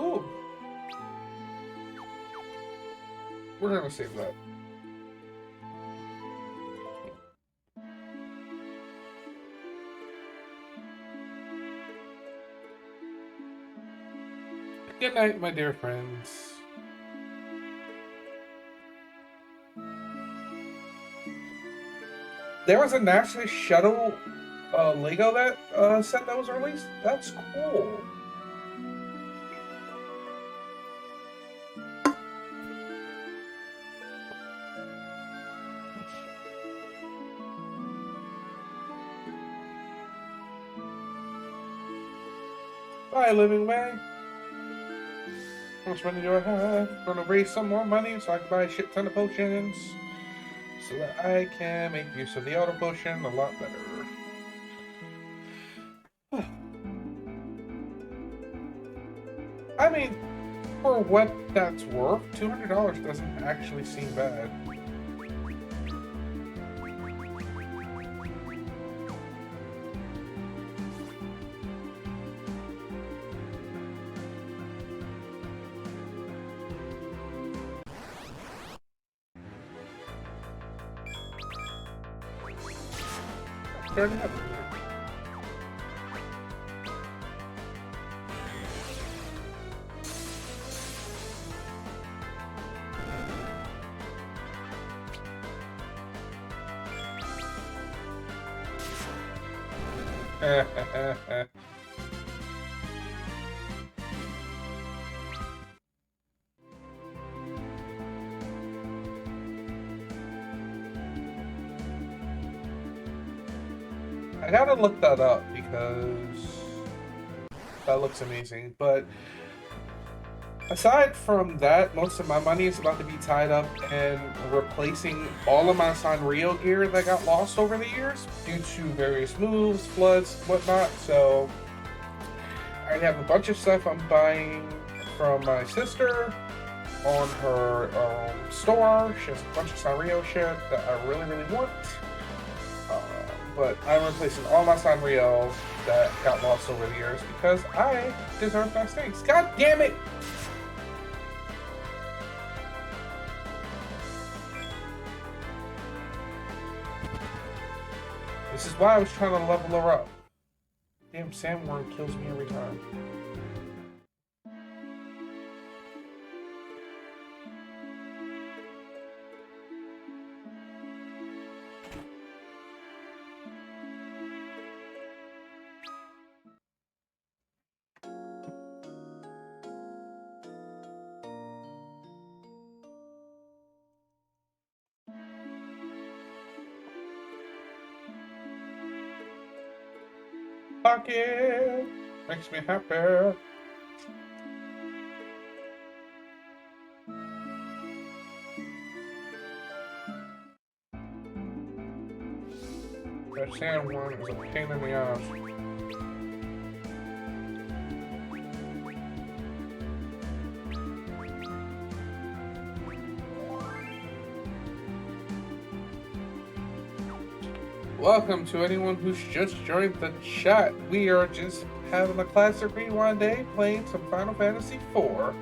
Speaker 1: Ooh. We're gonna save that. Good night, my dear friends. There was a NASA shuttle Lego that set that was released. That's cool. Bye, living way. How much money do I have? Gonna raise some more money so I can buy a shit ton of potions. So that I can make use of the auto potion a lot better. I mean, for what that's worth, $200 doesn't actually seem bad. Turn it up. I gotta look that up because that looks amazing. But aside from that, most of my money is about to be tied up in replacing all of my Sanrio gear that got lost over the years due to various moves, floods, whatnot. So I have a bunch of stuff I'm buying from my sister on her store. She has a bunch of Sanrio shit that I really, really want. But I'm replacing all my Sanrio that got lost over the years because I deserve nice things. God damn it! This is why I was trying to level her up. Damn sandworm kills me every time. Pocket makes me happy. That sandworm is a pain in the ass. Welcome to anyone who's just joined the chat. We are just having a classic rewind day, playing some Final Fantasy IV.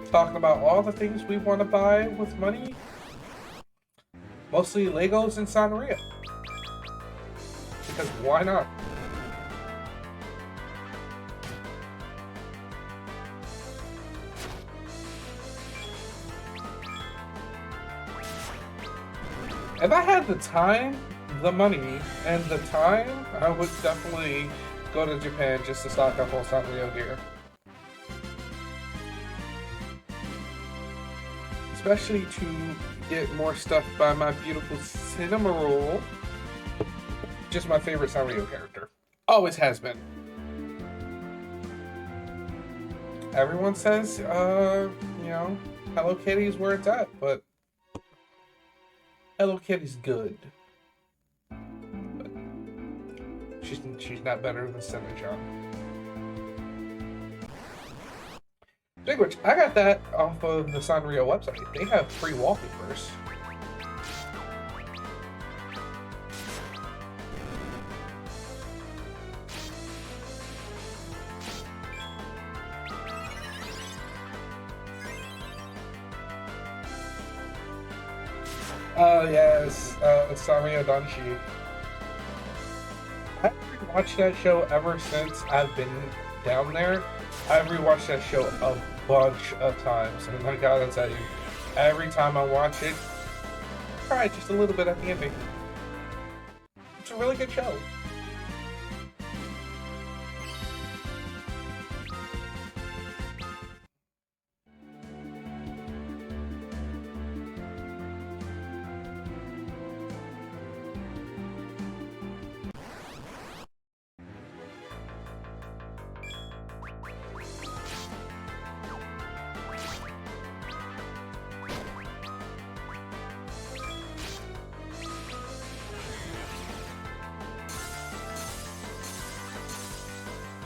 Speaker 1: Talking about all the things we want to buy with money. Mostly Legos and Sanrio. Because why not? If I had the time, the money, and the time, I would definitely go to Japan just to stock up on Sanrio gear. Especially to get more stuff by my beautiful Cinema Roll. Just my favorite Sanrio character. Always has been. Everyone says, you know, Hello Kitty is where it's at, but Hello Kitty's good. But she's not better than Cinnamon. Speaking of which, I got that off of the Sanrio website. They have free wallpapers. Oh yes, Sanrio Danshi. I've rewatched that show ever since I've been down there. I've rewatched that show a bunch of times, and I gotta tell you, every time I watch it, I cry just a little bit at the ending. It's a really good show.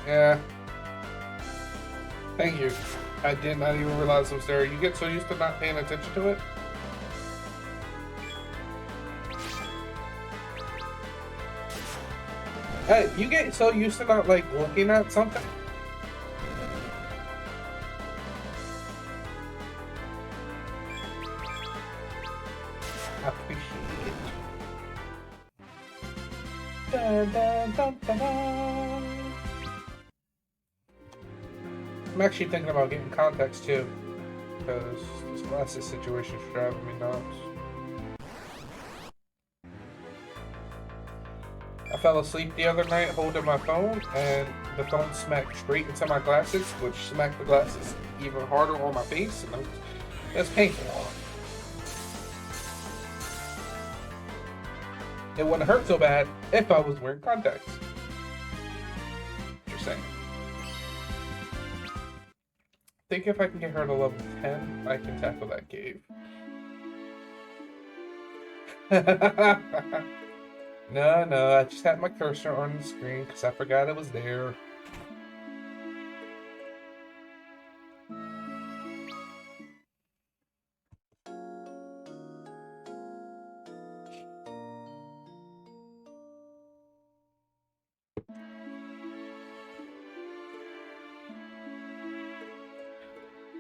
Speaker 1: Yeah. Thank you. I did not even realize it was there. You get so used to not paying attention to it. Hey, you get so used to not like looking at something. I appreciate it. Dun, dun, dun, dun, dun. I'm actually thinking about getting contacts too, because this glasses situation is driving me nuts. I fell asleep the other night holding my phone, and the phone smacked straight into my glasses, which smacked the glasses even harder on my face, and it's painful. It wouldn't hurt so bad if I was wearing contacts. Just saying. Think if I can get her to level 10, I can tackle that cave. No, I just had my cursor on the screen because I forgot it was there.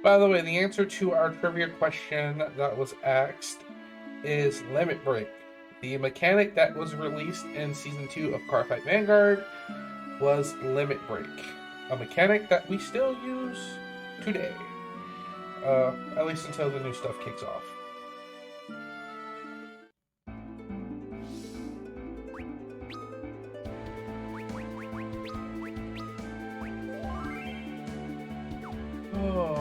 Speaker 1: By the way, the answer to our trivia question that was asked is Limit Break. The mechanic that was released in Season 2 of Cardfight Vanguard was Limit Break. A mechanic that we still use today. At least until the new stuff kicks off. Oh.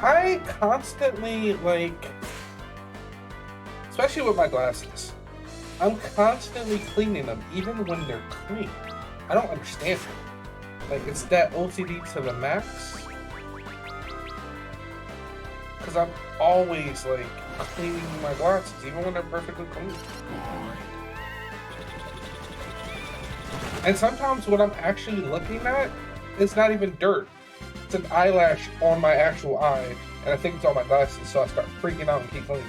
Speaker 1: I constantly, especially with my glasses, I'm constantly cleaning them, even when they're clean. I don't understand it. It's that OCD to the max. Because I'm always, cleaning my glasses, even when they're perfectly clean. And sometimes what I'm actually looking at is not even dirt. It's an eyelash on my actual eye, and I think it's on my glasses, so I start freaking out and keep cleaning.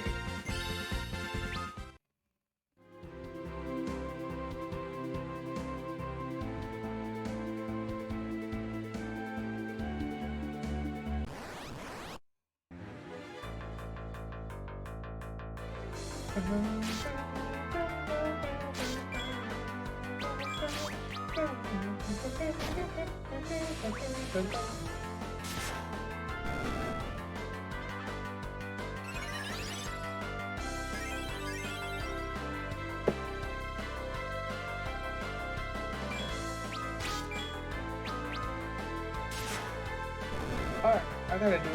Speaker 1: Alright, I gotta do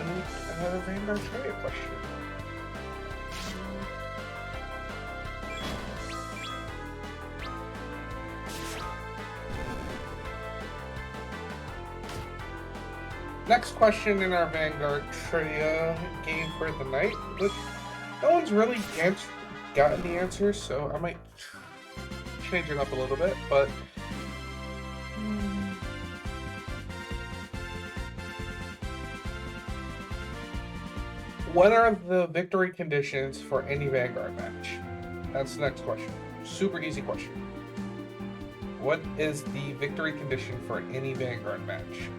Speaker 1: another Vanguard trivia question. Next question in our Vanguard trivia game for the night, which no one's really gotten the answers, so I might change it up a little bit, but what are the victory conditions for any Vanguard match? That's the next question. Super easy question. What is the victory condition for any Vanguard match?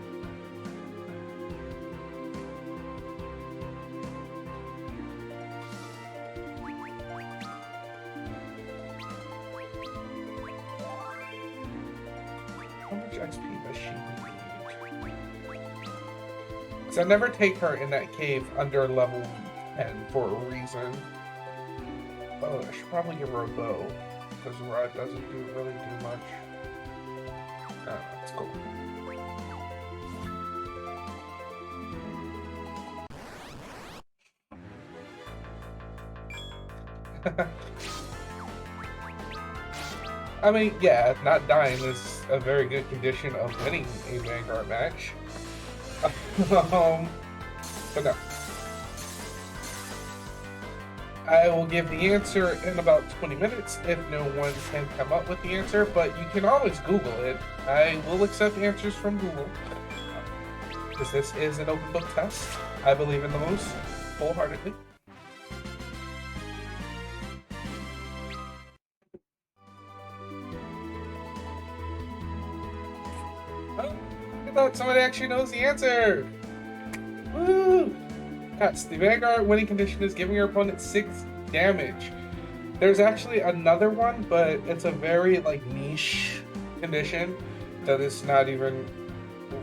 Speaker 1: How much XP does she need? Because I never take her in that cave under level 10 for a reason. Oh, I should probably give her a bow. Because Rod doesn't really do much. Oh, that's cool. I mean, yeah, not dying is a very good condition of winning a Vanguard match. But no. I will give the answer in about 20 minutes if no one can come up with the answer, but you can always Google it. I will accept answers from Google. Because this is an open book test. I believe in those wholeheartedly. Oh, I thought somebody actually knows the answer. Woo! Yes, the Vanguard winning condition is giving your opponent 6 damage. There's actually another one, but it's a very niche condition that is not even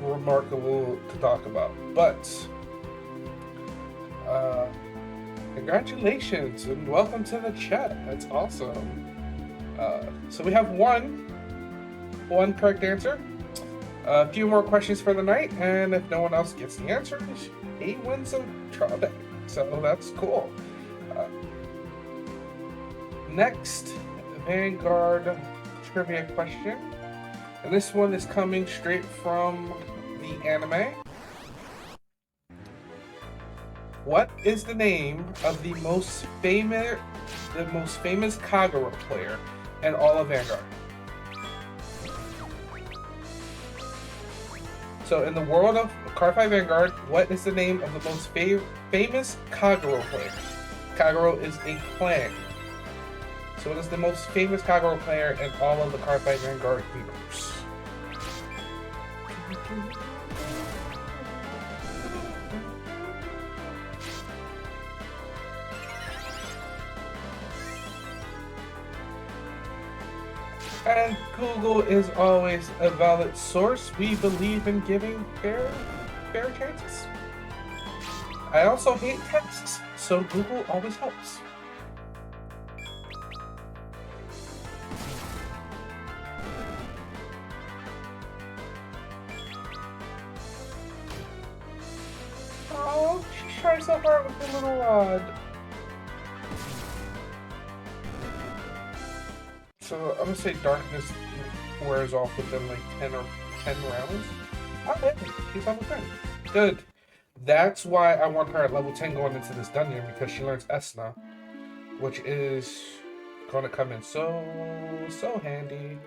Speaker 1: remarkable to talk about. But congratulations and welcome to the chat. That's awesome. So we have one correct answer. A few more questions for the night, and if no one else gets the answer, he wins a trial day. So that's cool. Next, Vanguard trivia question. And this one is coming straight from the anime. What is the name of the most famous Kagero player in all of Vanguard? So in the world of Card-5 Vanguard, what is the name of the most famous Kagero player? Kagero is a clan. So what is the most famous Kagero player in all of the Card-5 Vanguard universe? And Google is always a valid source. We believe in giving fair chances. I also hate texts, so Google always helps. Oh, she tried so hard with the little rod. So I'm gonna say darkness wears off within like 10 rounds. Okay, she's level 10. Good. That's why I want her at level 10 going into this dungeon, because she learns Esna, which is gonna come in so handy.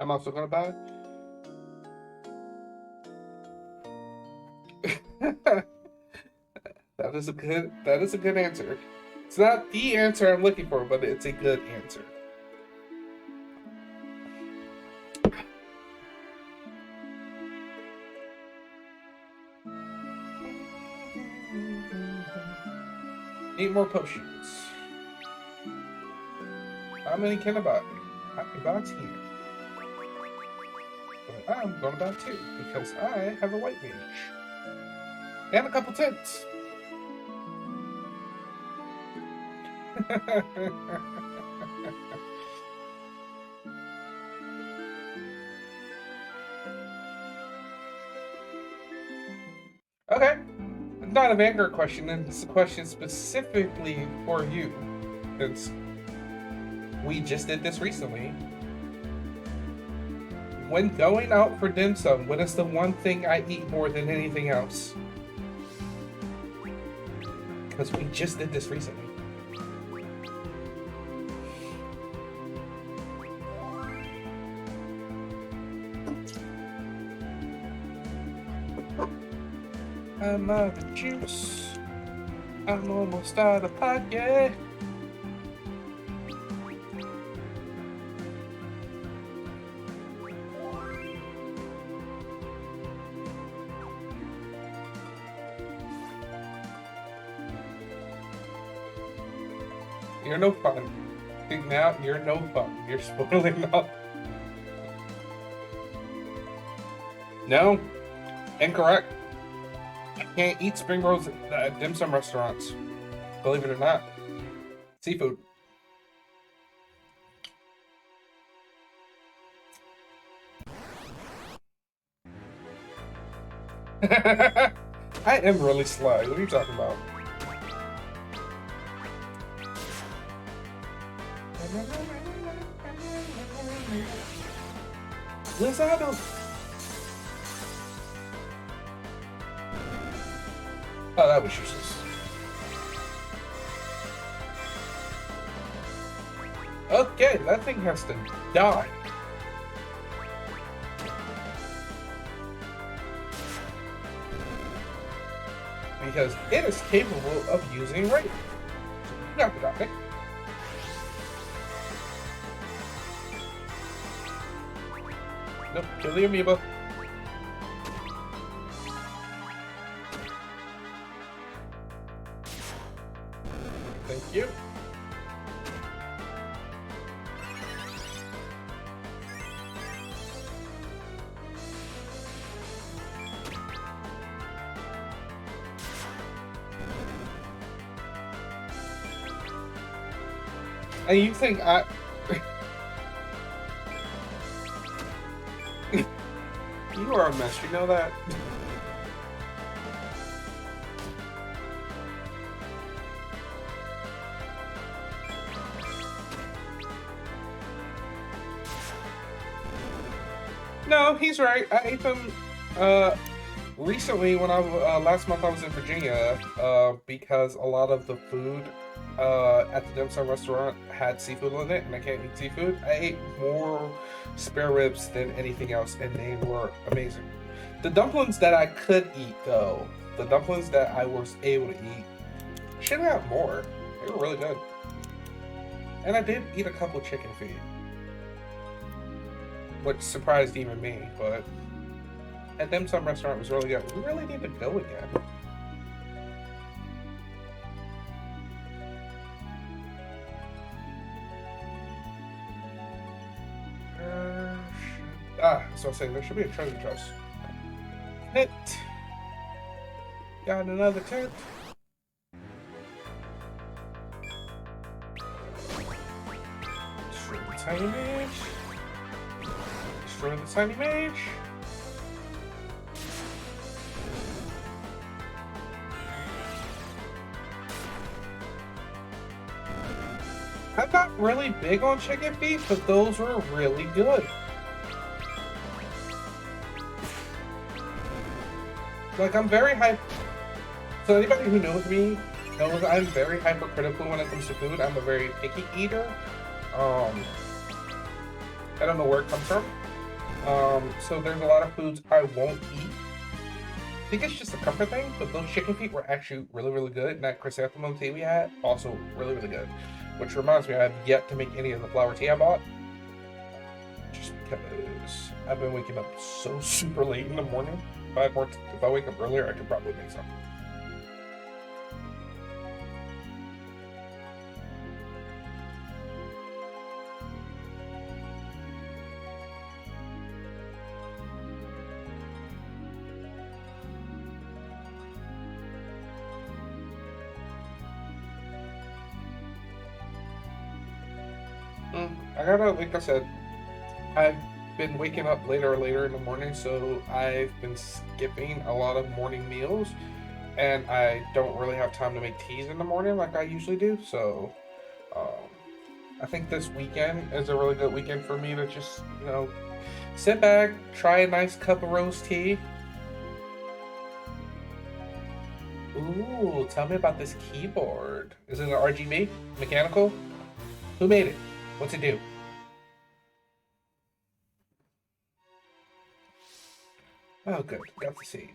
Speaker 1: I'm also gonna buy. That is a good answer. It's not the answer I'm looking for, but it's a good answer. Eight more potions. How many can I buy? I can buy 10. But I'm gonna buy 2 because I have a white mage. And a couple tents. Okay. Not a Vanguard question, it's a question specifically for you. Since we just did this recently. When going out for dim sum, what is the one thing I eat more than anything else? Because we just did this recently. I'm out of juice. I'm almost out of pocket. You're no fun. Now you're no fun. You're spoiling up. No. Incorrect. I can't eat spring rolls at dim sum restaurants. Believe it or not. Seafood. I am really sly. What are you talking about? Lizardo. Oh, that was useless. Okay, that thing has to die. Because it is capable of using raid. You have to die. Nope, kill the amoeba. Thank you. And you think I... You are a mess, you know that? No, he's right. I ate them recently when I last month I was in Virginia because a lot of the food at the dim sum restaurant had seafood in it, and I can't eat seafood. I ate more spare ribs than anything else, and they were amazing. The dumplings that I could eat, though, the dumplings that I was able to eat, should have got more. They were really good. And I did eat a couple chicken feet, which surprised even me, but that dim sum restaurant was really good. We really need to go again. So I was saying there should be a treasure chest. Hit. Got another tent. Destroy the tiny mage. Destroy the tiny mage. I'm not really big on chicken feet, but those were really good. Like, I'm very hype. So anybody who knows me knows I'm very hypercritical when it comes to food. I'm a very picky eater. I don't know where it comes from. So there's a lot of foods I won't eat. I think it's just a comfort thing, but those chicken feet were actually really, really good. And that chrysanthemum tea we had, also really, really good. Which reminds me, I have yet to make any of the flower tea I bought. Just because I've been waking up so super late in the morning. If I wake up earlier, I could probably make some. I gotta, like I said, I've been waking up later and later in the morning, so I've been skipping a lot of morning meals, and I don't really have time to make teas in the morning like I usually do. So I think this weekend is a really good weekend for me to just, you know, sit back, try a nice cup of rose tea. Ooh, tell me about this keyboard. Is it an RGB? Mechanical? Who made it? What's it do? Oh, good. Got the sage.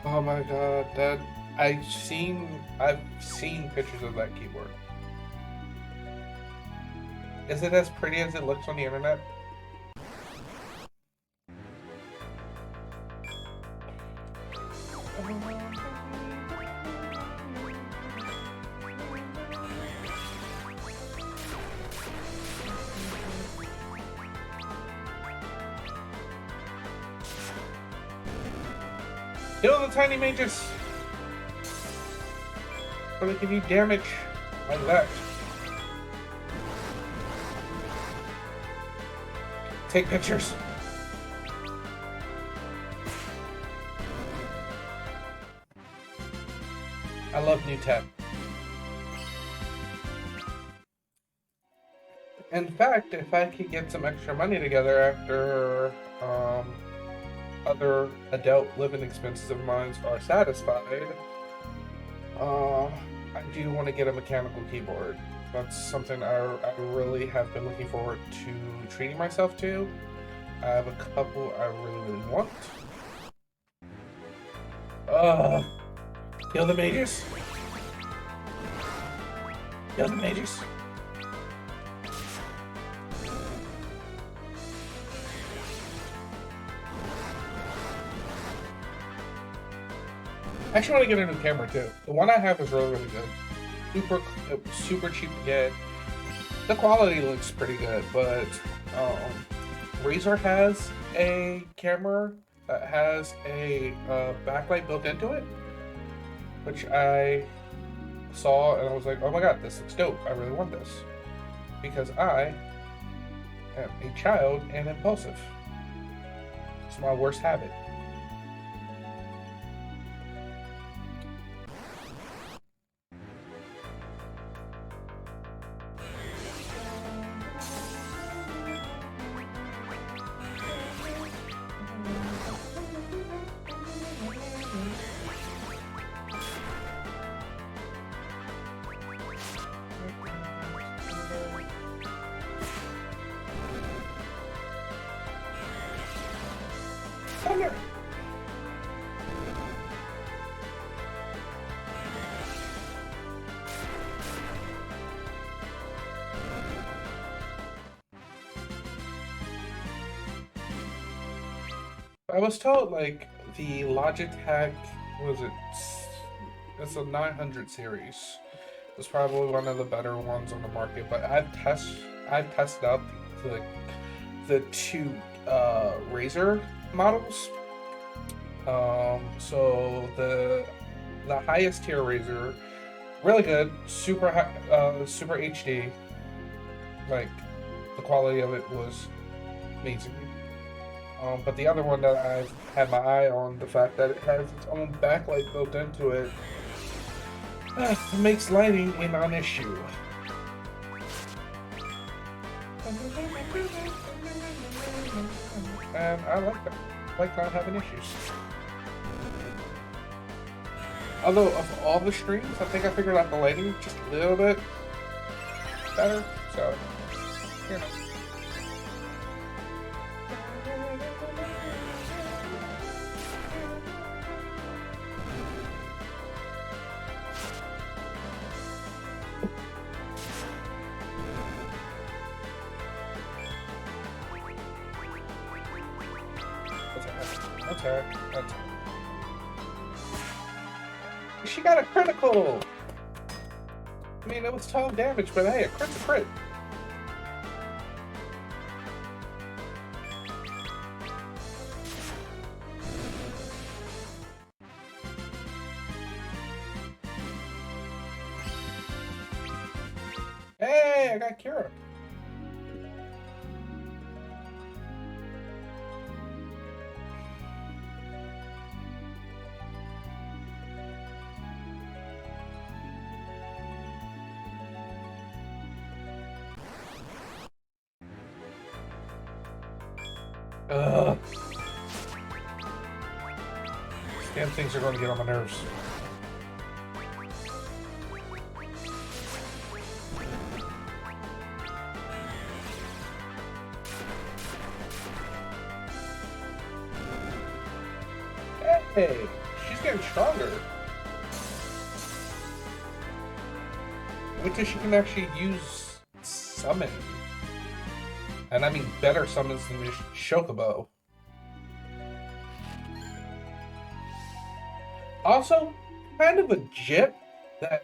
Speaker 1: Oh my god, that I've seen pictures of that keyboard. Is it as pretty as it looks on the internet? Kill the tiny mages! Or they can do damage like that. Take pictures. I love new tech. In fact, if I could get some extra money together after other adult living expenses of mine are satisfied, I do want to get a mechanical keyboard. That's something I really have been looking forward to treating myself to. I have a couple I really, really want. Kill the mages. Kill the mages. I actually want to get a new camera too. The one I have is really, really good. Super cheap to get. The quality looks pretty good, but Razer has a camera that has a backlight built into it, which I saw and I was like, oh my god, this looks dope. I really want this. Because I am a child and impulsive. It's my worst habit. Thunder! I was told, like, the Logitech, what was it? It's a 900 series. It's probably one of the better ones on the market, but I've tested out the two Razer models. So the highest tier Razer, really good, super high, super HD. Like, the quality of it was amazing. But the other one that I've had my eye on, the fact that it has its own backlight built into it, makes lighting a non-issue. And I like that. I like not having issues. Although, of all the streams, I think I figured out the lighting just a little bit better. So, you know. Attack. She got a critical! I mean, it was 12 damage, but hey, a crit's a crit. Hey, I got Kira. Ugh. These damn things are going to get on my nerves. Hey, she's getting stronger. Wait till she can actually use summon. And I mean better summons than the Chocobo. Also, kind of a jip that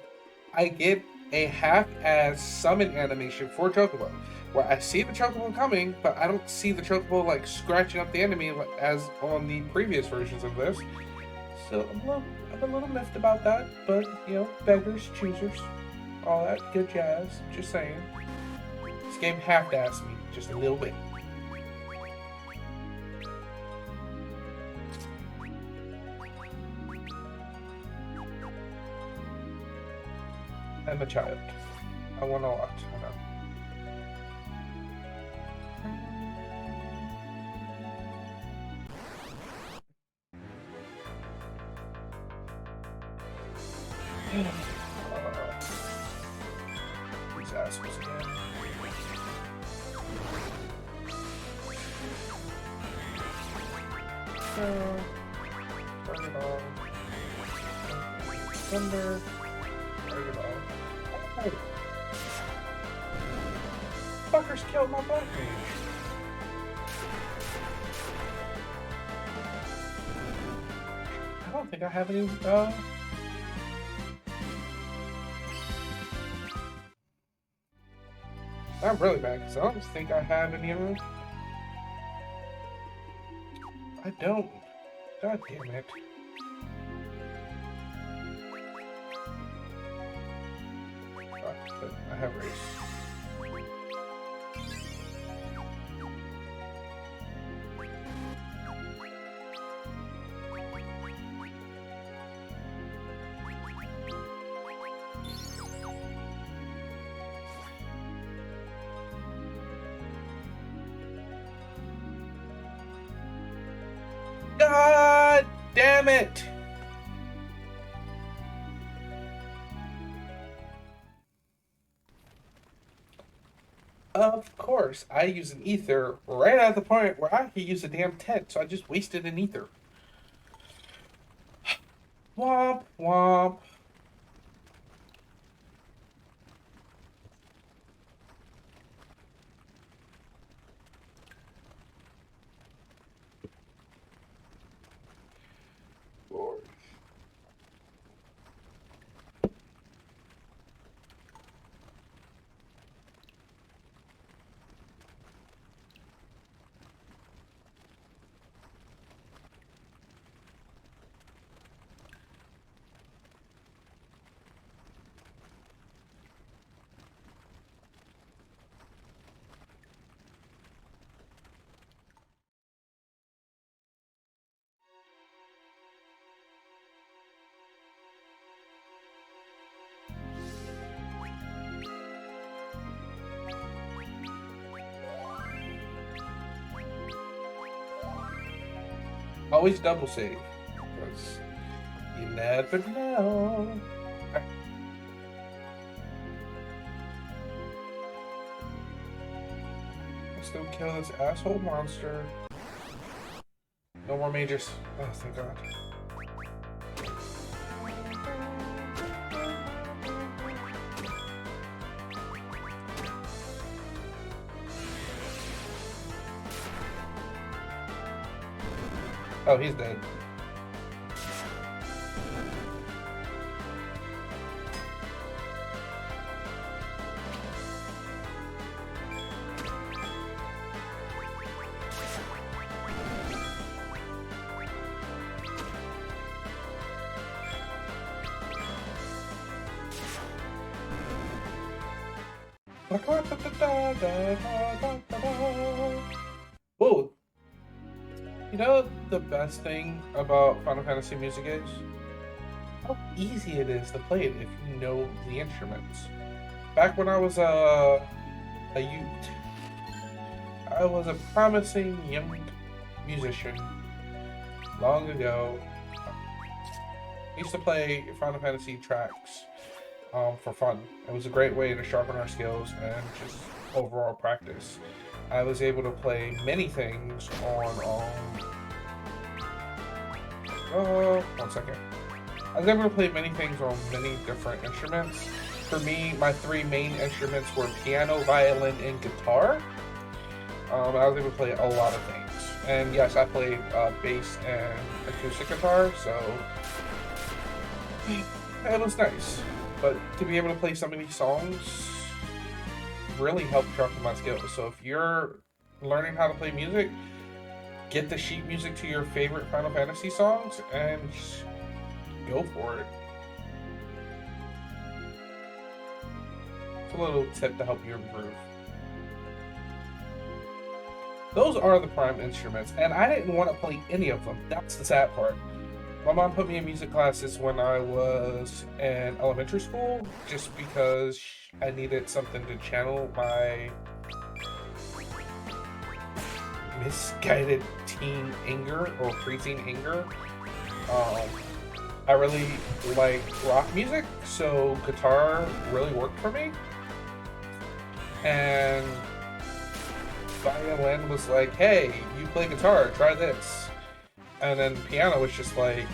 Speaker 1: I get a half-ass summon animation for Chocobo, where I see the Chocobo coming, but I don't see the Chocobo like scratching up the enemy as on the previous versions of this. So I'm a little miffed about that, but you know, beggars, choosers, all that good jazz. Just saying. This game half-assed me just a little bit. I'm a child. I want a lot. I know. These assholes again. Turn it on. Thunder. Turn it off. Oh. Fuckers killed my black mage. I don't think I have any, I'm really bad because I don't think I have any of them. I don't. God damn it. But I have race. God damn it! Of course, I use an ether right at the point where I could use a damn tent, so I just wasted an ether. Womp womp. Lord. Always double save, because you never know. Let's go kill this asshole monster. No more mages. Oh, thank God. Oh, he's dead. Whoa. You know the best thing about Final Fantasy music is? How easy it is to play it if you know the instruments. Back when I was a youth, I was a promising young musician long ago. I used to play Final Fantasy tracks for fun. It was a great way to sharpen our skills and just overall practice. I was able to play many things on, 1 second. I was able to play many things on many different instruments. For me, my 3 main instruments were piano, violin, and guitar. I was able to play a lot of things. And yes, I played bass and acoustic guitar, so it was nice. But to be able to play so many songs really helped sharpen my skills. So if you're learning how to play music, get the sheet music to your favorite Final Fantasy songs and go for it. It's a little tip to help you improve. Those are the prime instruments, and I didn't want to play any of them. That's the sad part. My mom put me in music classes when I was in elementary school just because I needed something to channel my misguided teen anger or preteen anger. I really like rock music, so guitar really worked for me. And violin was like, hey, you play guitar, try this. And then piano was just like,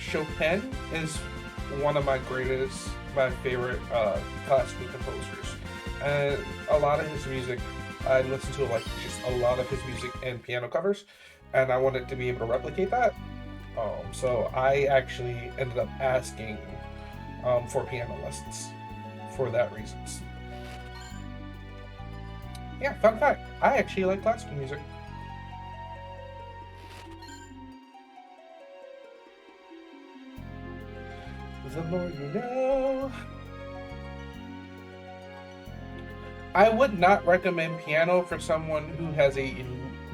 Speaker 1: Chopin is one of my favorite classical composers, and a lot of his music, I listen to like just a lot of his music and piano covers, and I wanted to be able to replicate that. So I actually ended up asking for piano lessons for that reasons. Yeah, fun fact, I actually like classical music. The more you know. I would not recommend piano for someone who has a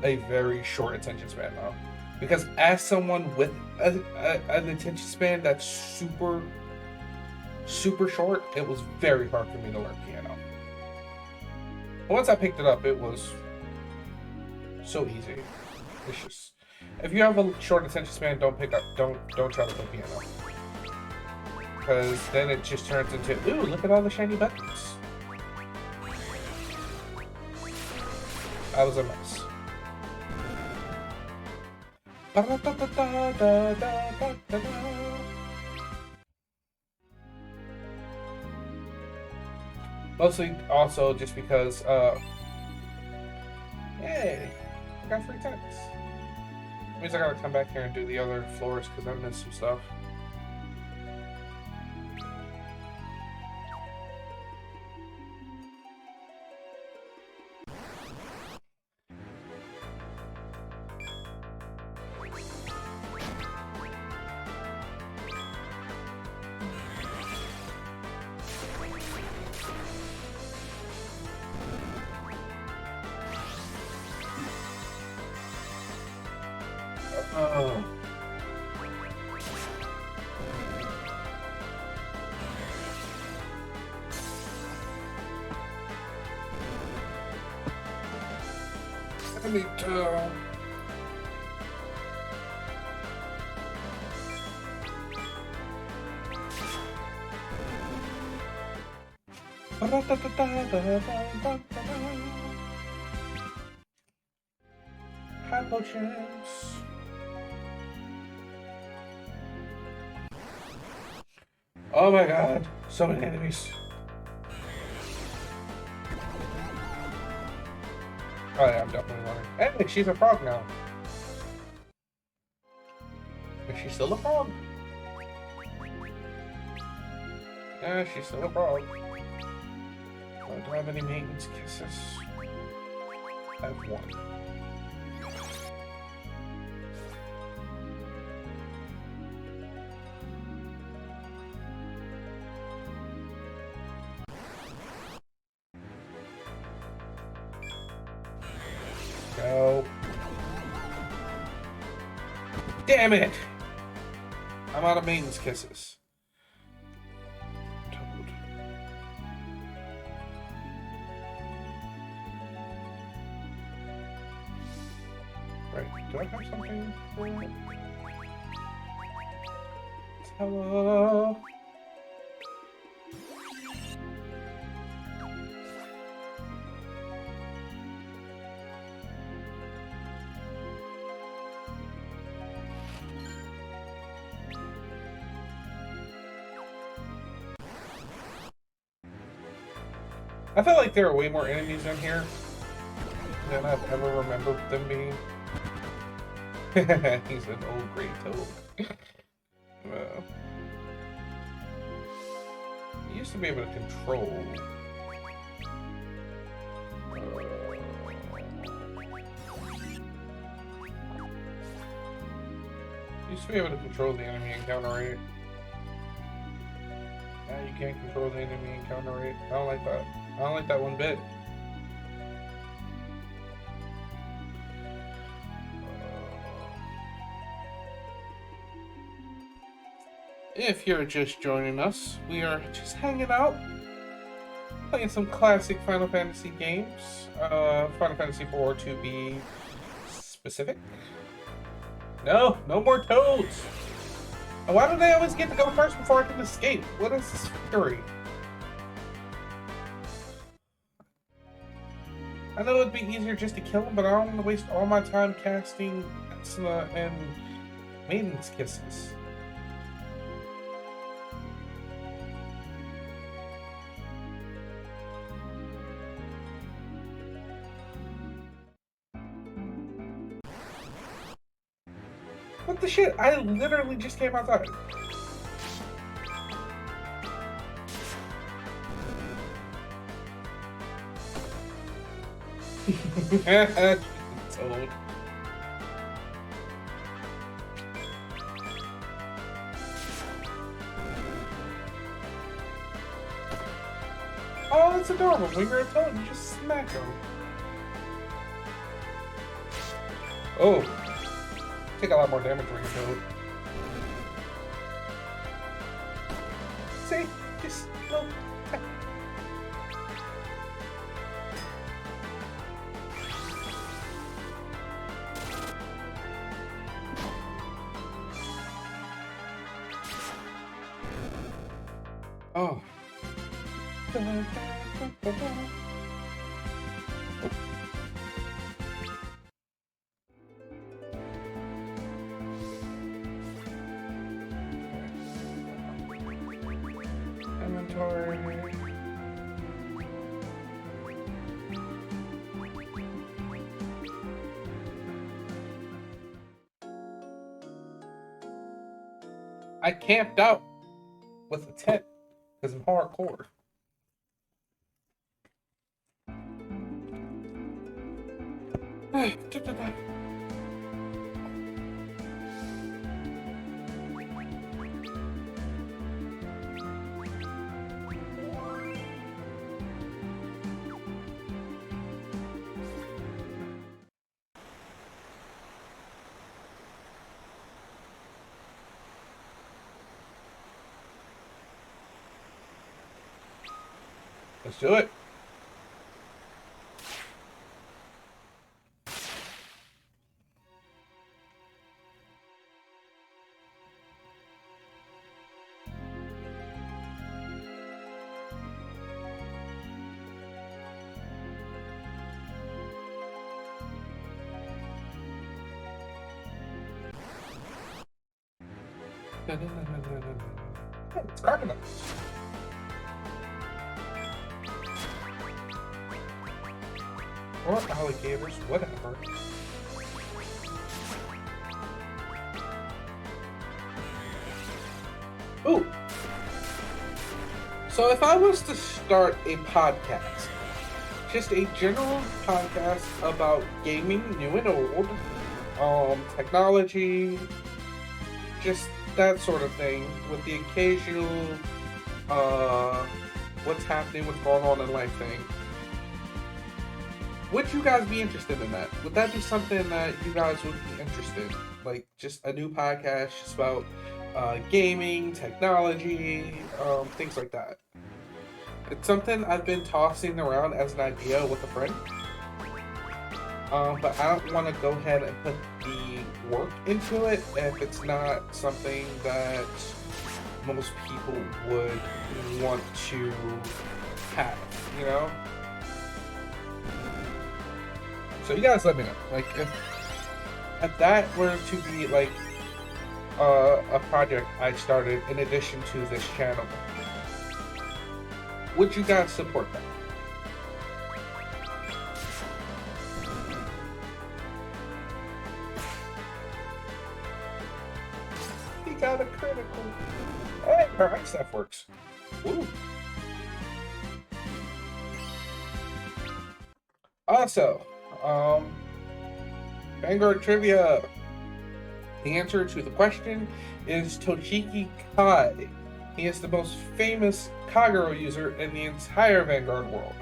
Speaker 1: very short attention span, though, because as someone with an attention span that's super short, it was very hard for me to learn piano. But once I picked it up, it was so easy. It's just, if you have a short attention span, don't try to play piano, because then it just turns into, ooh, look at all the shiny buttons. I was a mess. Mostly also just because, hey, I got free tenants. Means I gotta come back here and do the other floors because I missed some stuff. Oh. I need to... High potions. Oh my god, so many enemies. Oh yeah, I'm definitely running. Hey, she's a frog now. Is she still a frog? Yeah, she's still a frog. Do I have any maintenance kisses? I have one. Go. Damn it! I'm out of maintenance kisses. Toad. Right, do I have something for it? Hello? I feel like there are way more enemies in here than I've ever remembered them being. He's an old gray toad. He used to be able to control. Used to be able to control the enemy encounter rate. Now you can't control the enemy encounter rate. I don't like that. I don't like that one bit. If you're just joining us, we are just hanging out, playing some classic Final Fantasy games. Final Fantasy IV to be specific. No more toads! Why do they always get to go first before I can escape? What is this fury? I know it'd be easier just to kill them, but I don't want to waste all my time casting Etsuna and Maiden's kisses. What the shit? I literally just came outside. Toad. Oh, it's adorable. When you're a toad, you just smack them. Oh. Take a lot more damage when you're a toad. See? Just look. Oh. Inventory. I camped out with a tent because I'm hardcore. Let's do it. Hey, it's crocodiles. Or alligators, whatever. Ooh. So if I was to start a podcast, just a general podcast about gaming, new and old, technology, just that sort of thing, with the occasional, what's happening, what's going on in life thing. Would you guys be interested in that? Would that be something that you guys would be interested in? Like, just a new podcast just about gaming, technology, things like that. It's something I've been tossing around as an idea with a friend. But I don't want to go ahead and put the work into it if it's not something that most people would want to have, you know? So you guys let me know, like, if that were to be, like, a project I started in addition to this channel, would you guys support that? He got a critical. Hey, her ice stuff works. Woo. Also, Vanguard Trivia. The answer to the question is Toshiki Kai. He is the most famous Kagero user in the entire Vanguard world.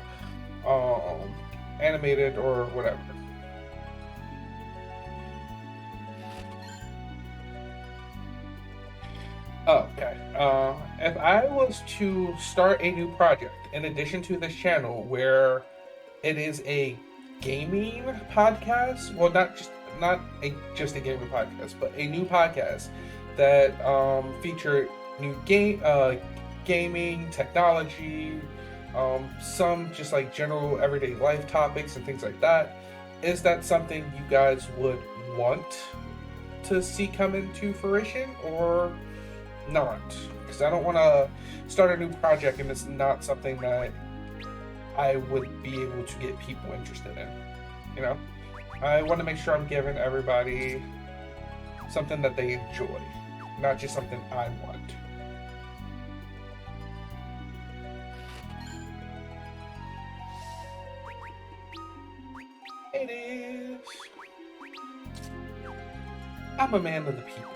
Speaker 1: Animated or whatever. Okay. If I was to start a new project in addition to this channel where it is a gaming podcast, well, not just a gaming podcast, but a new podcast that featured new gaming, technology, some just like general everyday life topics and things like that. Is that something you guys would want to see come into fruition or not. Because I don't want to start a new project and it's not something that I would be able to get people interested in. You know? I want to make sure I'm giving everybody something that they enjoy, not just something I want. It is. I'm a man of the people.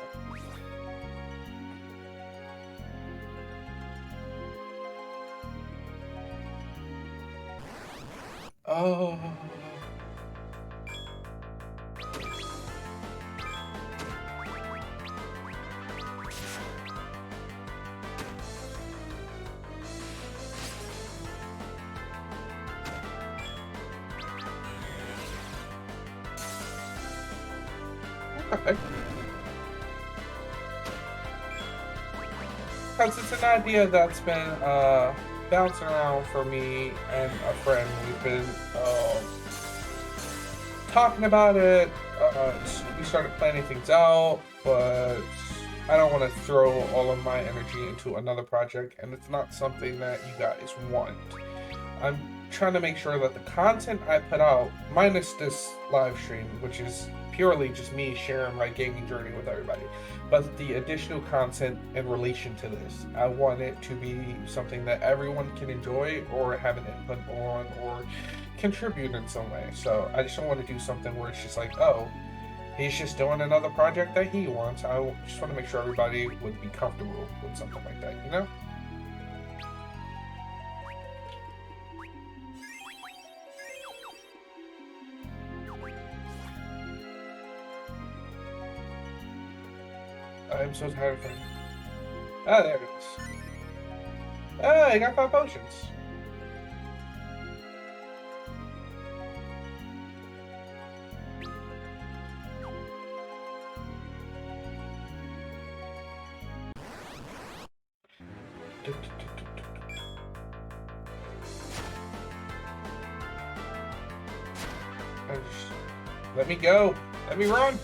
Speaker 1: Oh. Okay. Because it's an idea that's been bouncing around for me and a friend. We've been talking about it. We started planning things out, but I don't want to throw all of my energy into another project, and it's not something that you guys want. I'm trying to make sure that the content I put out, minus this live stream, which is purely just me sharing my gaming journey with everybody, but the additional content in relation to this, I want it to be something that everyone can enjoy or have an input on or contribute in some way. So I just don't want to do something where it's just like, oh, he's just doing another project that he wants. I just want to make sure everybody would be comfortable with something like that, you know? I'm so tired of him. Ah, there it is. Ah, I got 5 potions. Let me go. Let me run.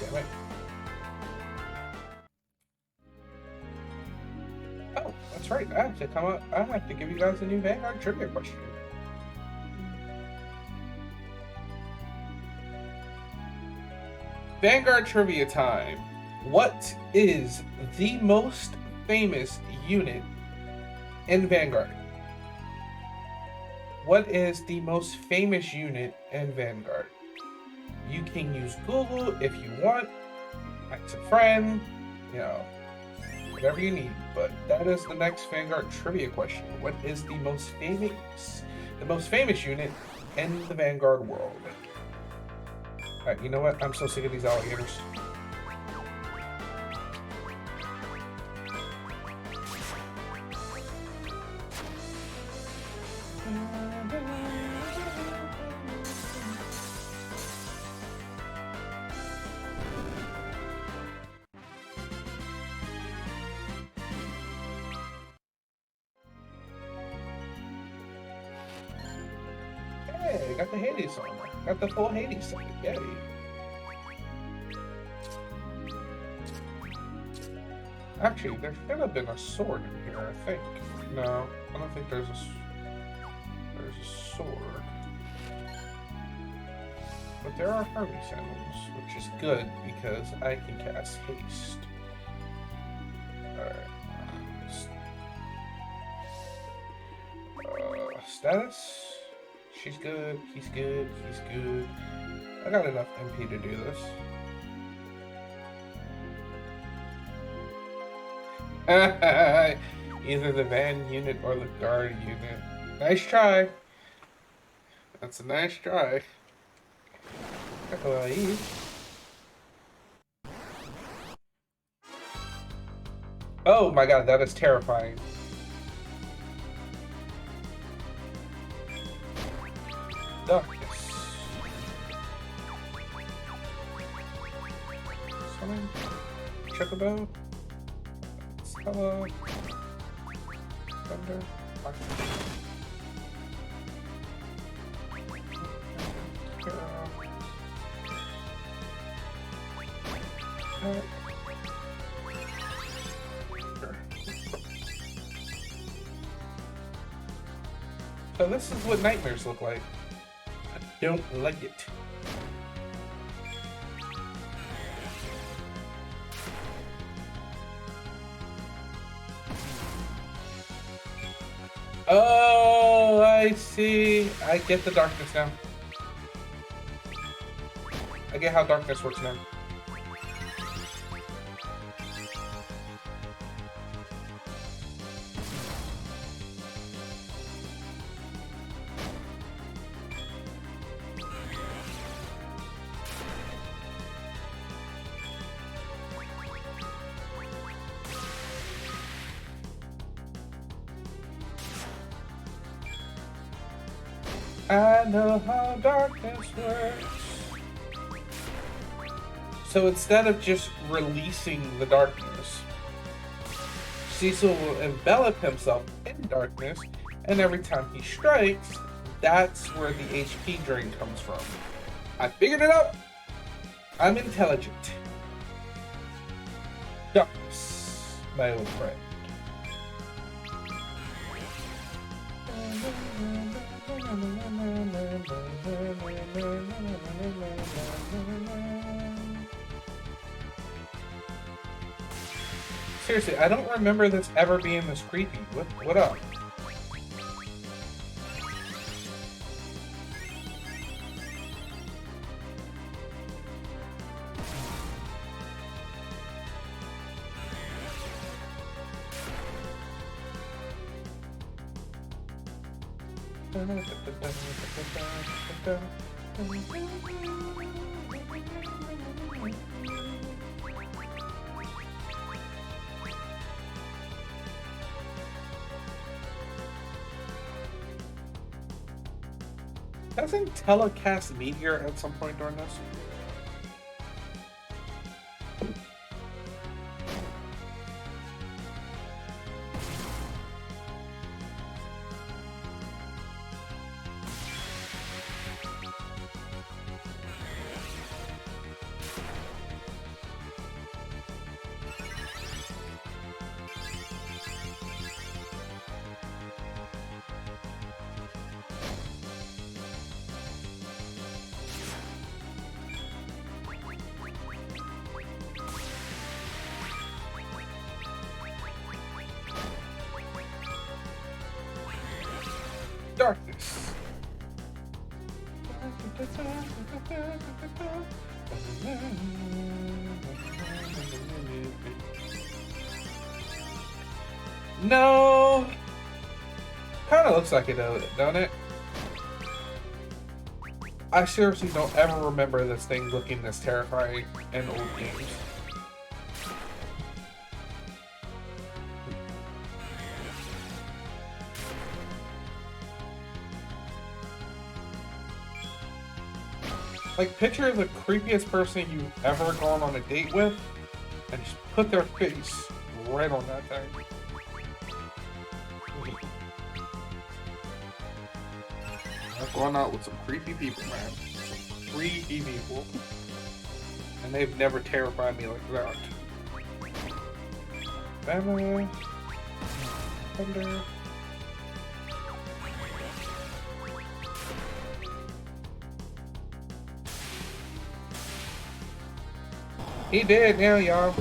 Speaker 1: Damn it. Oh, that's right. I have to come up. I have to give you guys a new Vanguard trivia question. Vanguard trivia time. What is the most famous unit in Vanguard? What is the most famous unit in Vanguard? You can use Google if you want, ask a friend, you know, whatever you need. But that is the next Vanguard trivia question. What is the most famous unit in the Vanguard world? Alright, you know what? I'm so sick of these alligators. Hey, got the Hades on. Got the full Hades set. Yay. Actually, there should have been a sword in here, I think. No, I don't think there's a sword. But there are Hermes sandals, which is good because I can cast haste. Alright. Status? She's good, he's good, he's good. I got enough MP to do this. Either the van unit or the guard unit. Nice try. That's a nice try. Oh my god, that is terrifying. Darkness. Summon. Chocobo. Stella. Thunder. So this is what nightmares look like. I don't like it. Oh, I see. I get the darkness now. I get how darkness works now. I know how darkness works. So instead of just releasing the darkness, Cecil will envelop himself in darkness, and every time he strikes, that's where the HP drain comes from. I figured it out! I'm intelligent. Darkness, my old friend. Seriously, I don't remember this ever being this creepy. What up? Doesn't telecast meteor at some point during this? Darkness. No. Kind of looks like it, don't it? I seriously don't ever remember this thing looking this terrifying in old games. Like, picture the creepiest person you've ever gone on a date with, and just put their face right on that thing. I'm going out with some creepy people, man. Some creepy people. And they've never terrified me like that. Bama. Thunder. He did now, y'all.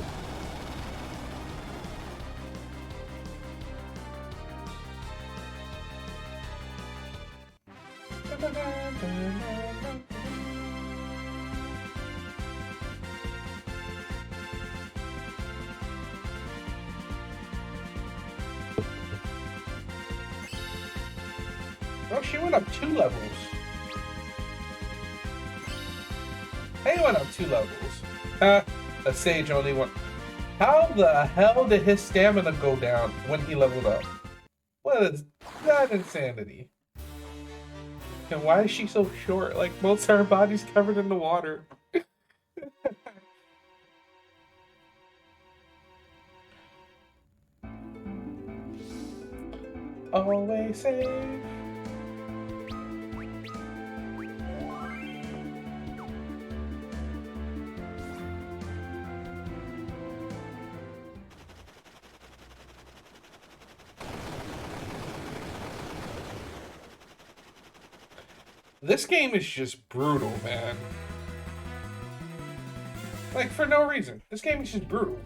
Speaker 1: Oh, she went up 2 levels. Hey, went up 2 levels. A sage only one. How the hell did his stamina go down when he leveled up? What is that insanity? And why is she so short? Like, most of her body's covered in the water. Always safe. This game is just brutal, man. Like, for no reason. This game is just brutal.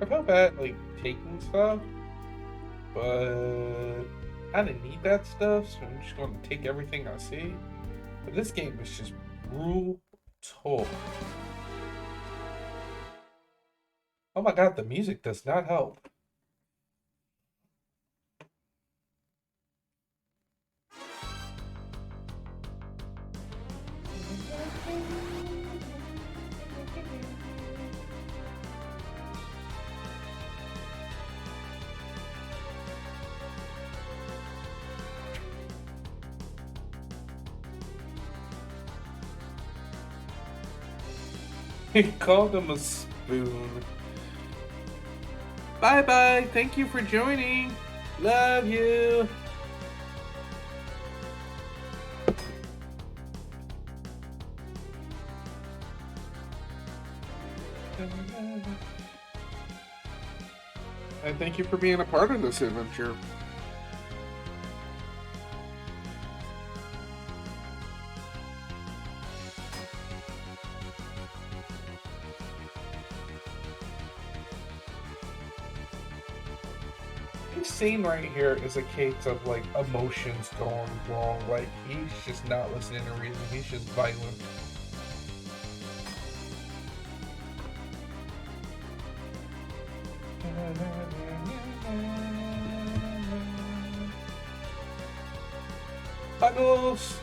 Speaker 1: I felt bad, like, taking stuff, but I didn't need that stuff, so I'm just going to take everything I see. But this game is just brutal. Oh my god, the music does not help. He called him a spoon. Bye bye. Thank you for joining. Love you. And thank you for being a part of this adventure. This scene right here is a case of like emotions going wrong. Like he's just not listening to reason. He's just violent. Puddles.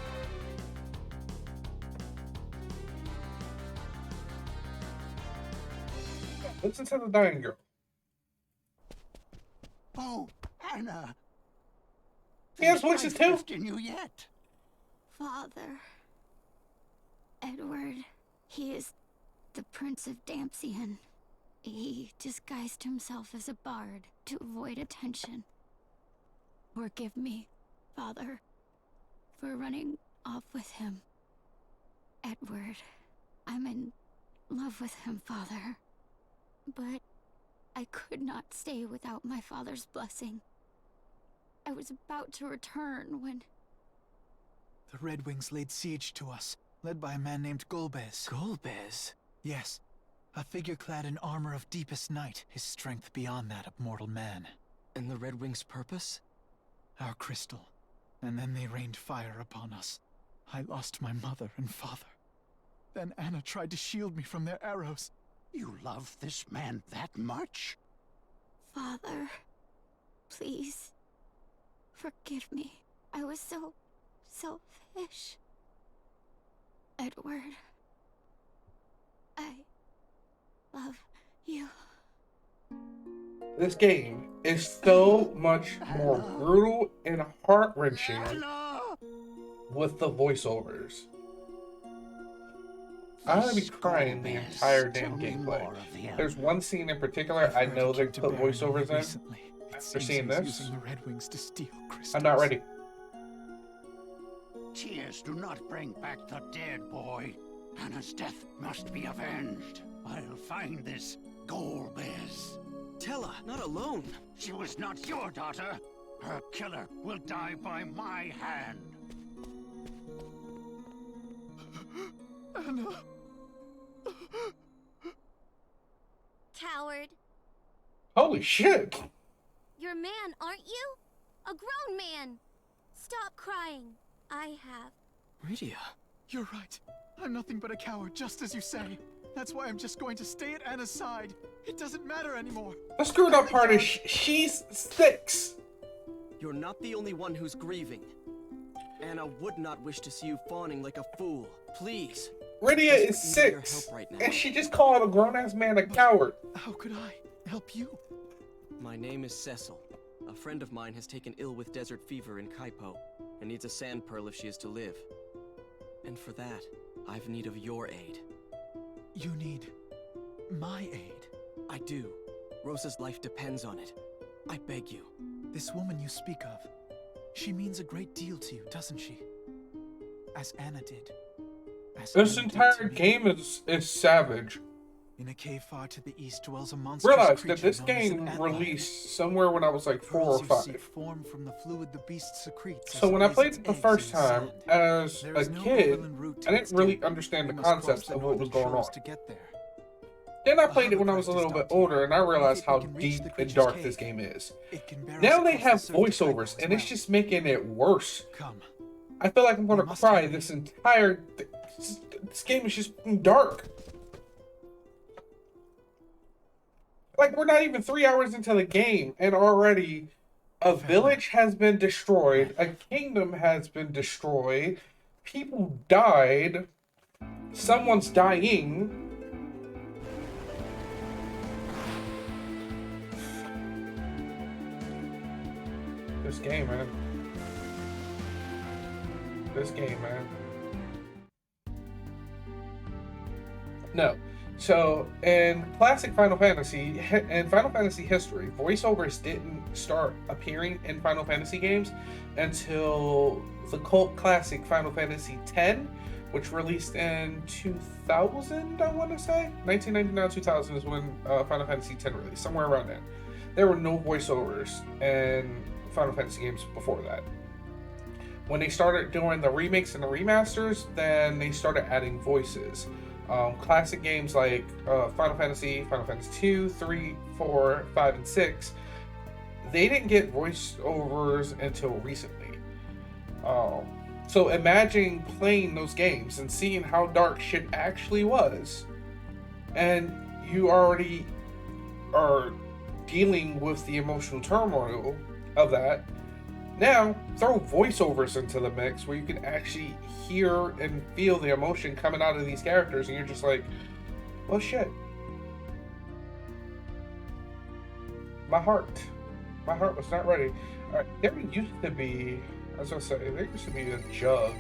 Speaker 1: Listen to the dying girl.
Speaker 6: Oh, Anna.
Speaker 1: He has voices too.
Speaker 6: In you yet?
Speaker 5: Father. Edward. He is the Prince of Dampian. He disguised himself as a bard to avoid attention. Forgive me, Father, for running off with him. Edward, I'm in love with him, Father. But I could not stay without my father's blessing. I was about to return when...
Speaker 7: The Red Wings laid siege to us, led by a man named Golbez.
Speaker 3: Golbez?
Speaker 7: Yes, a figure clad in armor of deepest night, his strength beyond that of mortal man.
Speaker 3: And the Red Wings' purpose?
Speaker 7: Our crystal. And then they rained fire upon us. I lost my mother and father. Then Anna tried to shield me from their arrows.
Speaker 6: You love this man that much?
Speaker 5: Father, please, forgive me. I was so selfish. Edward, I love you.
Speaker 1: This game is so much more brutal and heart-wrenching
Speaker 6: Anna!
Speaker 1: with the voiceovers. I'm gonna be crying the entire damn gameplay. There's one scene in particular I know they put voiceovers in. After seeing this,
Speaker 7: Using the Red Wings to steal crystals.
Speaker 1: I'm not ready.
Speaker 6: Tears do not bring back the dead, boy. Anna's death must be avenged. I'll find this Golbez.
Speaker 3: Tella, not alone.
Speaker 6: She was not your daughter. Her killer will die by my hand.
Speaker 7: Anna.
Speaker 5: Coward.
Speaker 1: Holy shit!
Speaker 5: You're a man, aren't you? A grown man. Stop crying. I have.
Speaker 3: Rydia.
Speaker 7: You're right. I'm nothing but a coward, just as you say. That's why I'm just going to stay at Anna's side. It doesn't matter anymore.
Speaker 1: The screwed up part is she's 6.
Speaker 3: You're not the only one who's grieving. Anna would not wish to see you fawning like a fool. Please.
Speaker 1: Rydia is
Speaker 3: Just need your
Speaker 1: 6,
Speaker 3: help right now.
Speaker 1: and she just called a grown-ass man a coward.
Speaker 7: How could I help you?
Speaker 3: My name is Cecil. a friend of mine has taken ill with desert fever in Kaipo, and needs a sand pearl if she is to live. And for that, I've need of your aid.
Speaker 7: You need my aid.
Speaker 3: I do. Rosa's life depends on it. I beg you.
Speaker 7: This woman you speak of, she means a great deal to you, doesn't she? As Anna did. As
Speaker 1: This
Speaker 7: Anna did
Speaker 1: entire
Speaker 7: to me.
Speaker 1: game is savage.
Speaker 7: In a cave far to the east dwells a monstrous
Speaker 1: Realize that
Speaker 7: creature
Speaker 1: this
Speaker 7: known as an
Speaker 1: game
Speaker 7: antlion.
Speaker 1: released somewhere when I was like 4 or
Speaker 7: Pearls you
Speaker 1: 5.
Speaker 7: seek form from the fluid the beast secretes
Speaker 1: So
Speaker 7: as
Speaker 1: when
Speaker 7: it
Speaker 1: I
Speaker 7: lays
Speaker 1: played
Speaker 7: its
Speaker 1: it the
Speaker 7: eggs
Speaker 1: first
Speaker 7: in the
Speaker 1: time
Speaker 7: sand.
Speaker 1: as
Speaker 7: There
Speaker 1: a
Speaker 7: is no
Speaker 1: kid,
Speaker 7: overland route to
Speaker 1: I didn't
Speaker 7: its
Speaker 1: really
Speaker 7: gate.
Speaker 1: understand the
Speaker 7: You must cross
Speaker 1: concepts
Speaker 7: the
Speaker 1: of what was
Speaker 7: northern
Speaker 1: going on.
Speaker 7: shores to get there.
Speaker 1: Then I
Speaker 7: The
Speaker 1: played it when I was a little
Speaker 7: hovercraft
Speaker 1: bit
Speaker 7: is docked
Speaker 1: older, and I realized
Speaker 7: If
Speaker 1: how
Speaker 7: we can reach
Speaker 1: deep
Speaker 7: the
Speaker 1: and
Speaker 7: creature's
Speaker 1: dark
Speaker 7: cave,
Speaker 1: this game is.
Speaker 7: It can bear
Speaker 1: Now
Speaker 7: us
Speaker 1: they
Speaker 7: across
Speaker 1: have
Speaker 7: the surf to
Speaker 1: voiceovers,
Speaker 7: Kaipo as
Speaker 1: and it's
Speaker 7: well.
Speaker 1: just making it worse.
Speaker 7: Come.
Speaker 1: I feel like I'm gonna
Speaker 7: We must
Speaker 1: cry.
Speaker 7: hurry.
Speaker 1: This entire this game is just dark. Like, we're not even 3 hours into the game, and already a village has been destroyed, a kingdom has been destroyed, people died, someone's dying. This game, man. This game, man. No. So, in classic Final Fantasy, in Final Fantasy history, voiceovers didn't start appearing in Final Fantasy games until the cult classic Final Fantasy X, which released in 2000, I want to say? 1999, 2000 is when Final Fantasy X released, somewhere around then. There were no voiceovers in Final Fantasy games before that. When they started doing the remakes and the remasters, then they started adding voices. Classic games like Final Fantasy, Final Fantasy 2, 3, 4, 5, and 6, they didn't get voiceovers until recently. So imagine playing those games and seeing how dark shit actually was, and you already are dealing with the emotional turmoil of that. Now, throw voiceovers into the mix where you can actually hear and feel the emotion coming out of these characters, and you're just like, well, shit. My heart was not ready. Alright, there used to be, I was gonna say, there used to be a jug.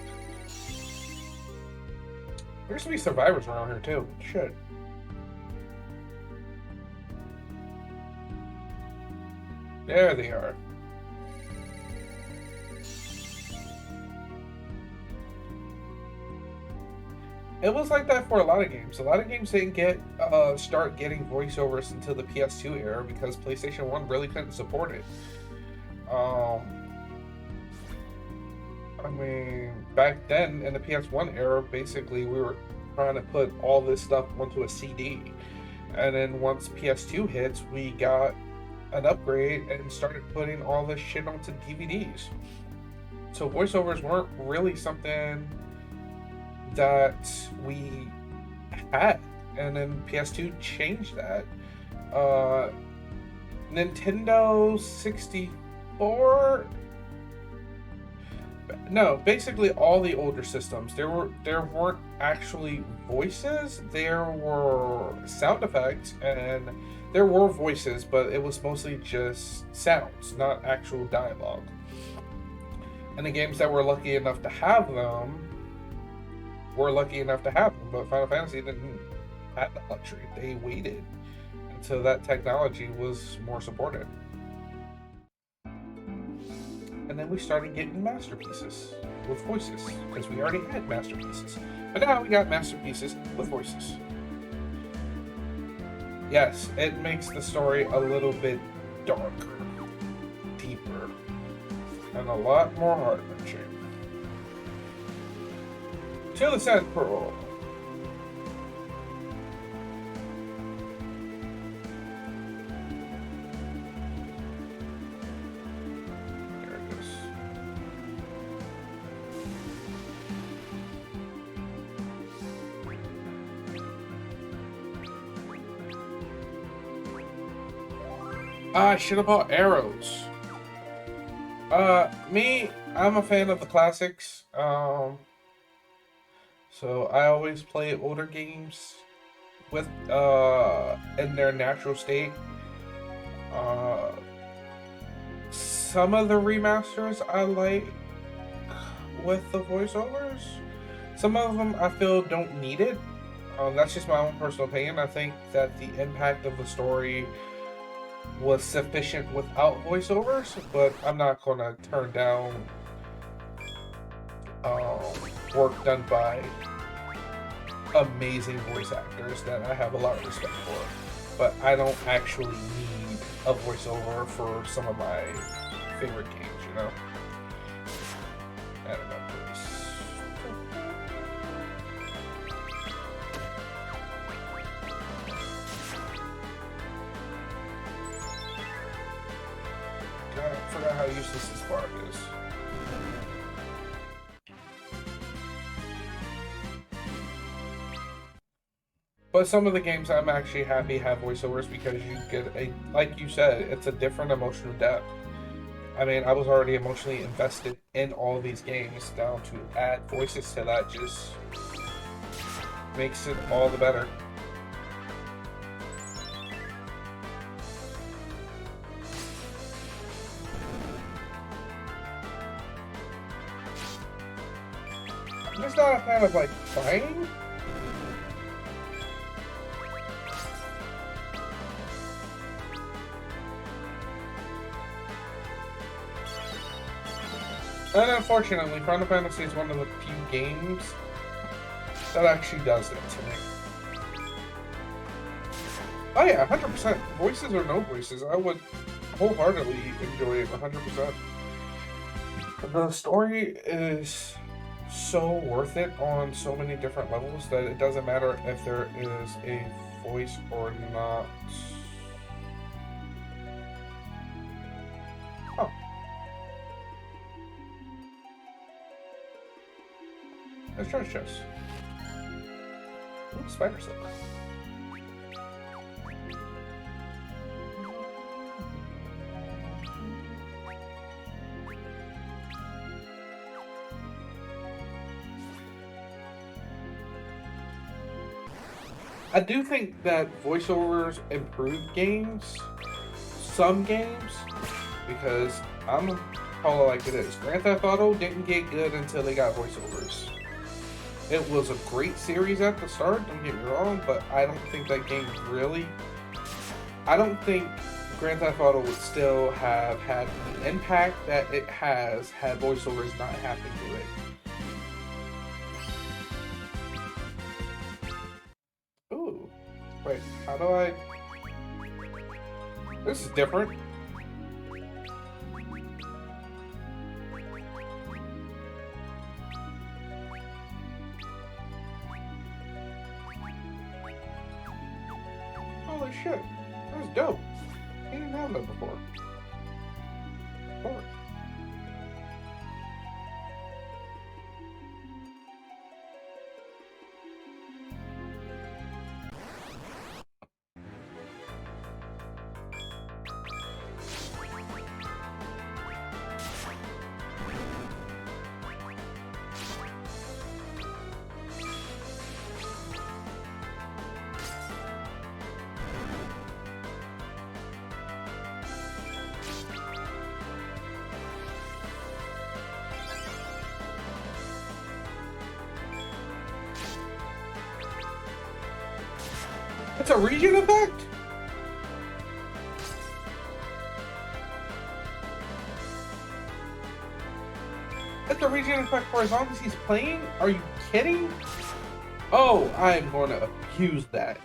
Speaker 1: There used to be survivors around here too. Shit. There they are. It was like that for a lot of games. A lot of games didn't start getting voiceovers until the PS2 era because PlayStation 1 really couldn't support it. I mean, back then in the PS1 era, basically we were trying to put all this stuff onto a CD. And then once PS2 hits, we got an upgrade and started putting all this shit onto DVDs. So voiceovers weren't really something that we had, and then PS2 changed that. Nintendo 64, no, basically all the older systems, there weren't actually voices, there were sound effects, and there were voices, but it was mostly just sounds, not actual dialogue. And the games that were lucky enough to have them were lucky enough to have them, but Final Fantasy didn't have that luxury. They waited until that technology was more supported. And then we started getting masterpieces with voices, because we already had masterpieces. But now we got masterpieces with voices. Yes, it makes the story a little bit darker, deeper, and a lot more heart-wrenching. To the Sand Pearl. There it goes. I should have bought arrows. I'm a fan of the classics. So I always play older games with in their natural state. some of the remasters I like with the voiceovers. Some of them I feel don't need it. That's just my own personal opinion. I think that the impact of the story was sufficient without voiceovers, but I'm not gonna turn down work done by amazing voice actors that I have a lot of respect for. But I don't actually need a voiceover for some of my favorite games, you know? I don't know, please. God, I forgot how useless this spark is. But some of the games I'm actually happy have voiceovers because you get a, like you said, it's a different emotional depth. I mean, I was already emotionally invested in all of these games. Down to add voices to that just makes it all the better. I'm just not a fan of like crying. And unfortunately, Final Fantasy is one of the few games that actually does that to me. Oh yeah, 100%. Voices or no voices, I would wholeheartedly enjoy it 100%. The story is so worth it on so many different levels that it doesn't matter if there is a voice or not. Oh. Let's try chest. Ooh, spider silk. I do think that voiceovers improve games, some games, because I'm gonna call it like it is. Grand Theft Auto didn't get good until they got voiceovers. It was a great series at the start, don't get me wrong, but I don't think that game really... I don't think Grand Theft Auto would still have had the impact that it has had voiceovers not happen to it. Ooh. Wait, how do I... This is different. Holy shit, that was dope. I didn't have that before. Or... It's a region effect? It's a region effect for as long as he's playing? Are you kidding? Oh, I'm going to abuse that.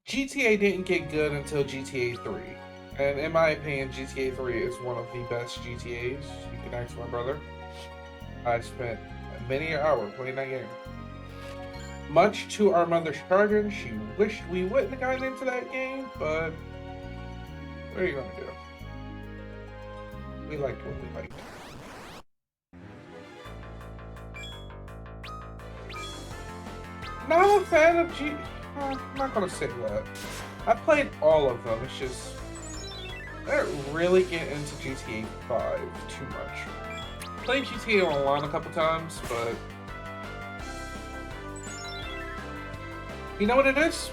Speaker 1: GTA didn't get good until GTA 3. And in my opinion, GTA 3 is one of the best GTAs. You can ask my brother. I spent many an hour playing that game. Much to our mother's chagrin, she wished we wouldn't have gotten into that game, but what are you gonna do? We liked what we liked. Not a fan of I'm not gonna say that. I played all of them, it's just... I didn't really get into GTA 5 too much. Played GTA Online a couple times, but... You know what it is?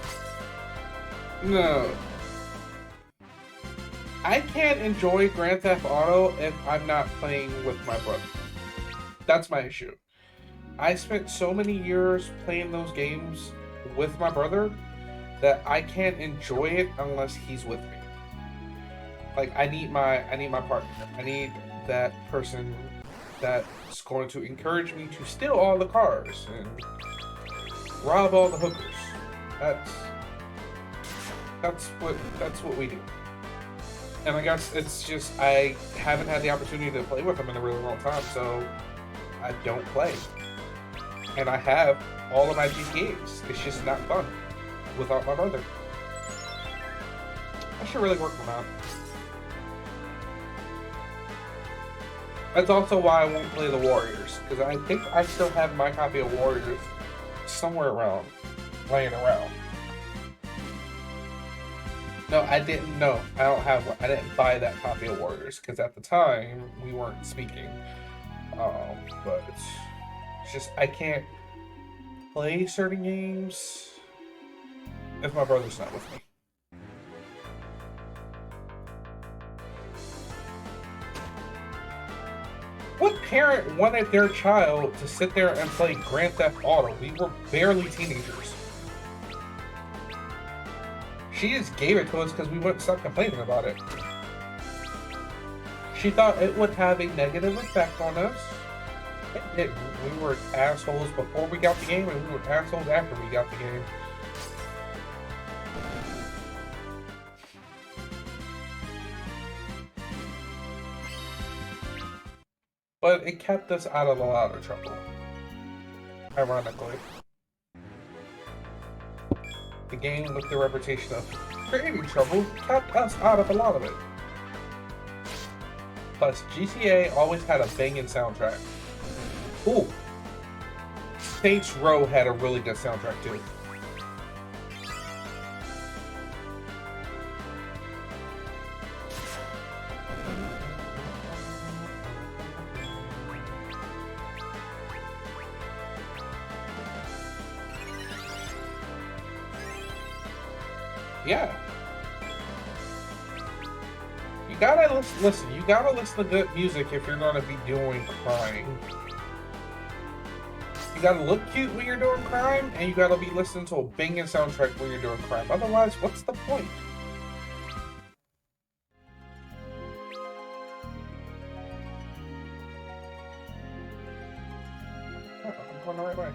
Speaker 1: No. I can't enjoy Grand Theft Auto if I'm not playing with my brother. That's my issue. I spent so many years playing those games with my brother that I can't enjoy it unless he's with me. Like I need my partner. I need that person that's going to encourage me to steal all the cars and rob all the hookers. That's what we do. And I guess it's just I haven't had the opportunity to play with him in a really long time, so I don't play. And I have all of my GTAs. It's just not fun without my brother. I should really work on that. That's also why I won't play the Warriors, because I think I still have my copy of Warriors somewhere around, laying around. No, I didn't. No, I don't have one. I didn't buy that copy of Warriors, because at the time, we weren't speaking. But it's just, I can't play certain games if my brother's not with me. What parent wanted their child to sit there and play Grand Theft Auto? We were barely teenagers. She just gave it to us because we wouldn't stop complaining about it. She thought it would have a negative effect on us. It didn't. We were assholes before we got the game, and we were assholes after we got the game. But it kept us out of a lot of trouble. Ironically. The game, with the reputation of creating trouble, kept us out of a lot of it. Plus, GTA always had a banging soundtrack. Ooh. Saints Row had a really good soundtrack too. Yeah. You gotta listen. You gotta listen to good music if you're gonna be doing crime. You gotta look cute when you're doing crime, and you gotta be listening to a banging soundtrack when you're doing crime. Otherwise, what's the point? Oh, I'm going the right way.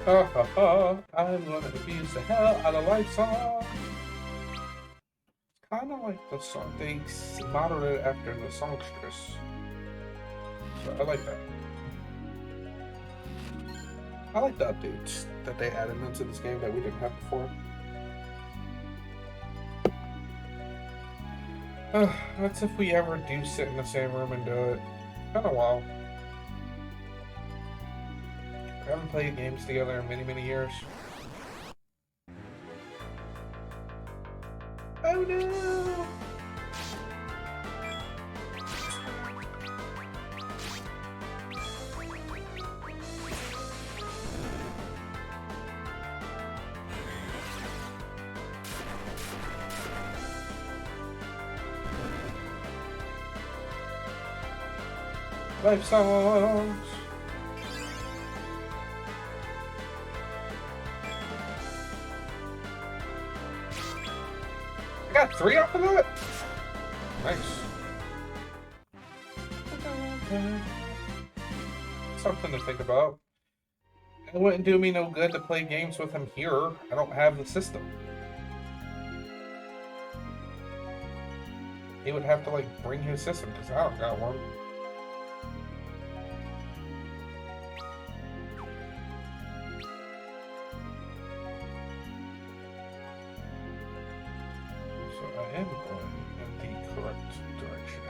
Speaker 1: Ha ha ha, I'm gonna abuse the hell out of life song. Kinda like the song, they modeled it after the songstress. So I like that. I like the updates that they added into this game that we didn't have before. That's if we ever do sit in the same room and do it. Been a while. We haven't played games together in many, many years. Oh no! Life songs! I got 3 off of that? Nice. Something to think about. It wouldn't do me no good to play games with him here. I don't have the system. He would have to like bring his system because I don't got one. I am going in the correct direction.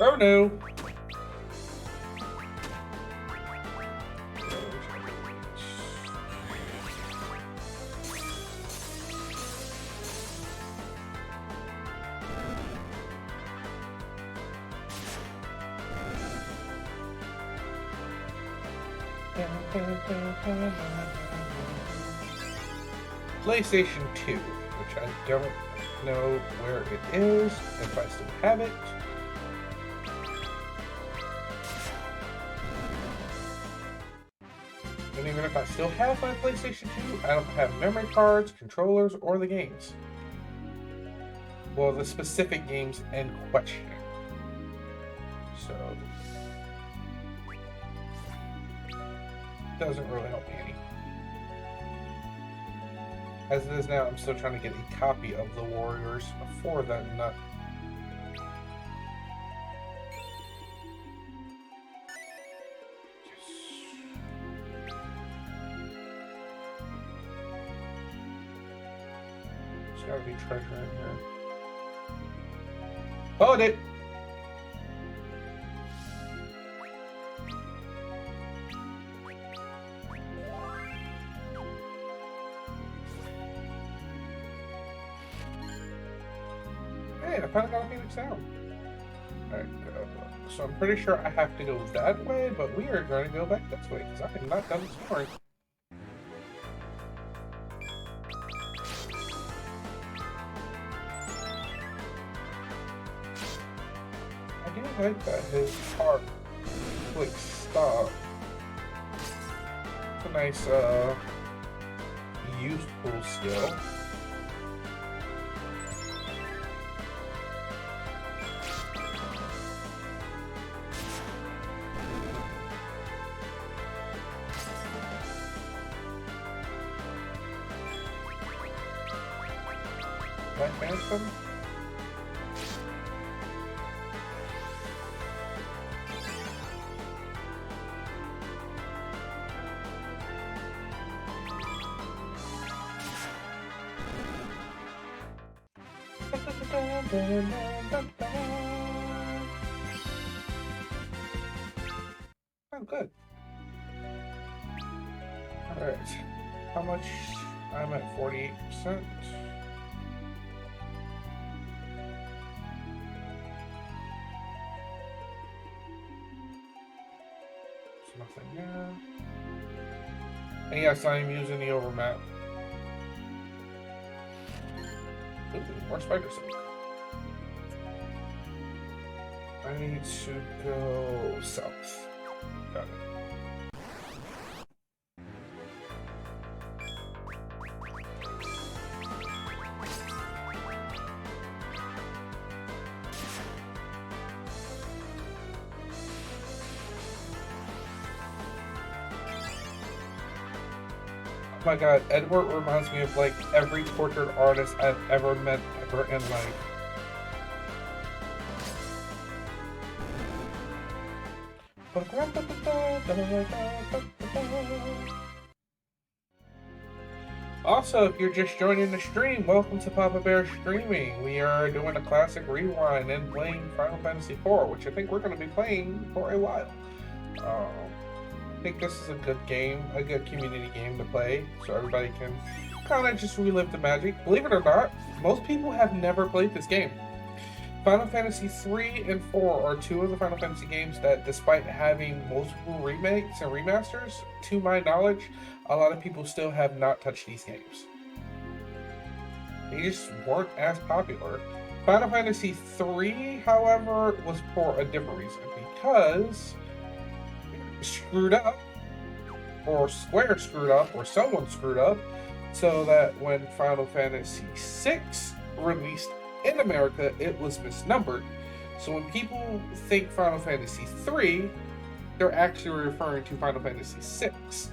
Speaker 1: Oh no! PlayStation 2, which I don't know where it is, if I still have it. And even if I still have my PlayStation 2, I don't have memory cards, controllers, or the games. Well, the specific games in question. So, doesn't really help me any. As it is now, I'm still trying to get a copy of the Warriors for that nut. There's gotta be treasure in here. Found it! Hey, I finally got a Phoenix down. Alright, so I'm pretty sure I have to go that way, but we are going to go back this way, because I am not done exploring. I do like that his heart quick stop. It's a nice, useful skill. Black Phantom? Oh, good. Alright. How much? I'm at 48%. There's nothing there. And yes, I am using the overmap. Ooh, more spider silk. I need to go south. Got it. Oh my god, Edward reminds me of like every portrait artist I've ever met ever in life. Also, if you're just joining the stream, welcome to Papa Bear Streaming. We are doing a classic rewind and playing Final Fantasy IV, which I think we're going to be playing for a while. I think this is a good game, a good community game to play, so everybody can kind of just relive the magic. Believe it or not, most people have never played this game. Final Fantasy 3 and 4 are two of the Final Fantasy games that, despite having multiple remakes and remasters, to my knowledge, a lot of people still have not touched these games. They just weren't as popular. Final Fantasy 3, however, was for a different reason, because screwed up, or Square screwed up, or someone screwed up, so that when Final Fantasy 6 released in America, it was misnumbered. So when people think Final Fantasy 3, they're actually referring to Final Fantasy 6.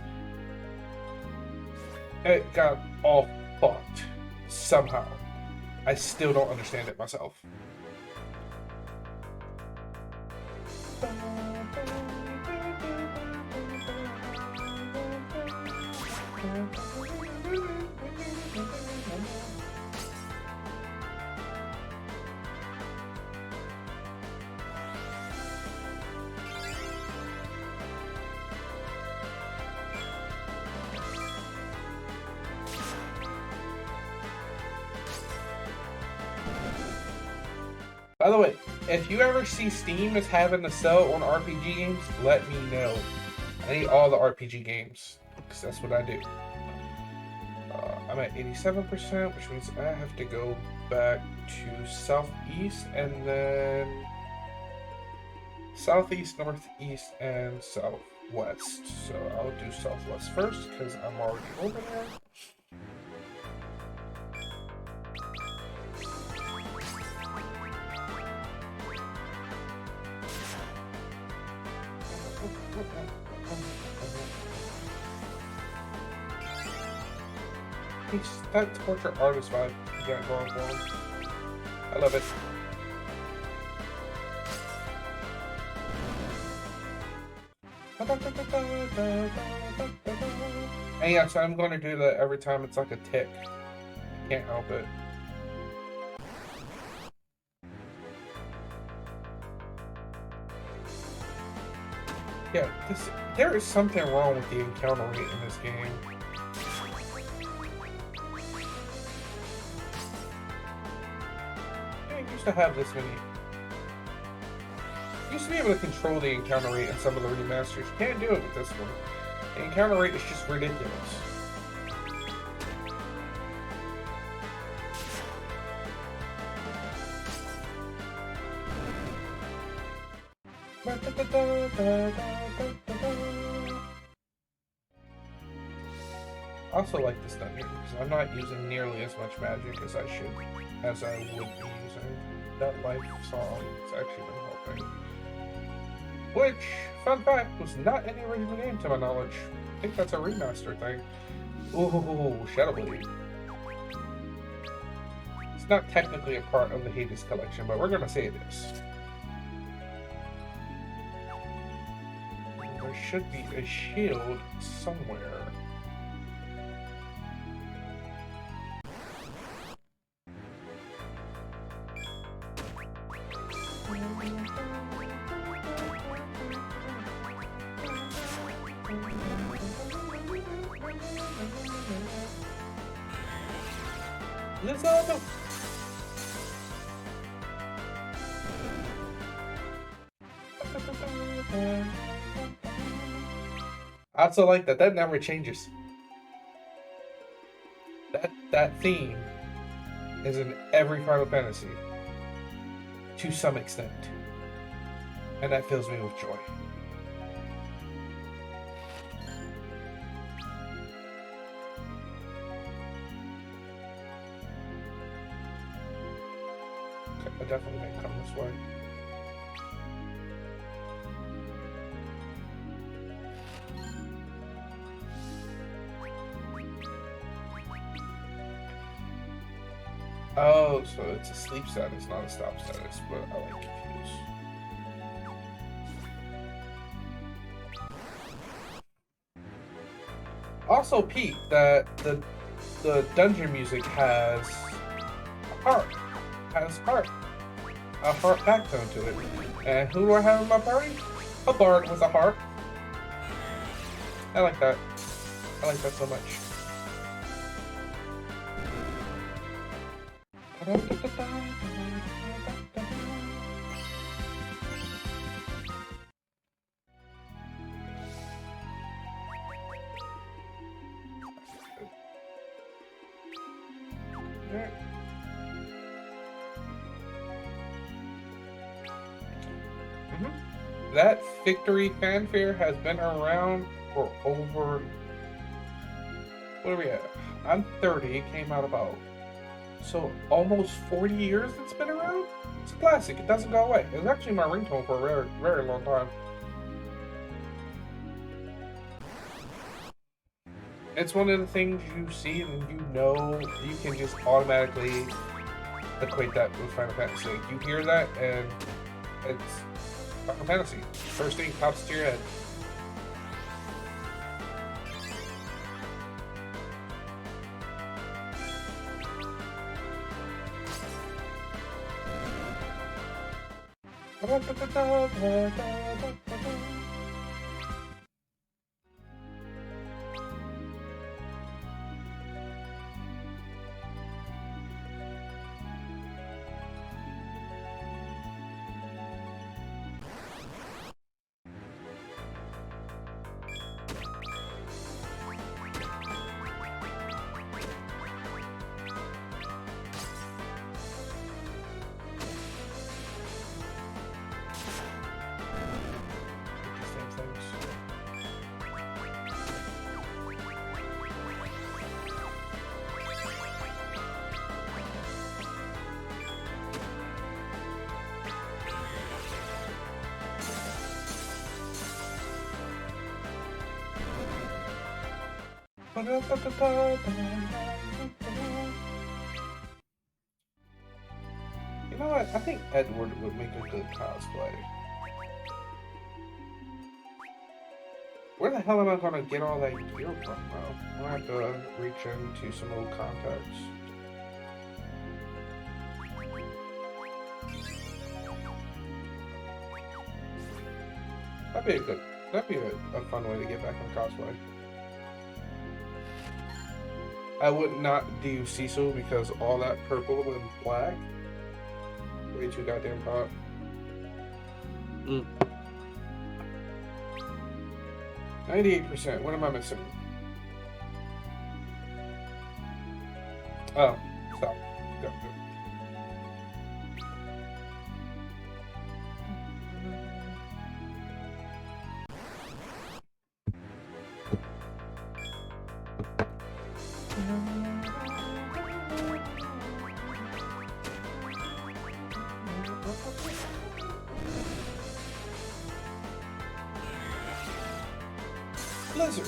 Speaker 1: It got all fucked somehow. I still don't understand it myself. By the way, if you ever see Steam is having a sale on RPG games, let me know. I need all the RPG games, because that's what I do. I'm at 87%, which means I have to go back to southeast, and then southeast, northeast, and southwest. So I'll do southwest first, because I'm already over there. That torture artist vibe you got going for him. I love it. And yeah, so I'm going to do that every time it's like a tick. Can't help it. Yeah, there is something wrong with the encounter rate in this game. Used to have this many. Used to be able to control the encounter rate in some of the remasters. Can't do it with this one. The encounter rate is just ridiculous. I also like this dungeon because I'm not using nearly as much magic as I would be using. That life song has actually been helping. Which, fun fact, was not in the original game to my knowledge. I think that's a remaster thing. Ooh, Shadow Blade. It's not technically a part of the Hades collection, but we're gonna say it is. There should be a shield somewhere. Let's go. I also like that never changes. That theme is in every Final Fantasy to some extent, and that fills me with joy. Okay, I definitely may come this way. Oh, so it's a sleep status, not a stop status, but I like confused. Also, Pete, that the dungeon music has a harp, a harp backbone to it. And who do I have in my party? A bard with a harp. I like that. I like that so much. That victory fanfare has been around for over... What are we at? I'm 30. It came out about... So, almost 40 years it's been around? It's a classic. It doesn't go away. It was actually my ringtone for a very, very long time. It's one of the things you see and you know you can just automatically equate that with Final Fantasy. You hear that and it's Final Fantasy. First thing pops to your head. You know what? I think Edward would make a good cosplay. Where the hell am I gonna get all that gear from, though? I'll have to reach into some old contacts. That'd be a fun way to get back on cosplay. I would not do Cecil because all that purple and black, way too goddamn hot. 98%. What am I missing? Oh, stop. Go. Blizzard.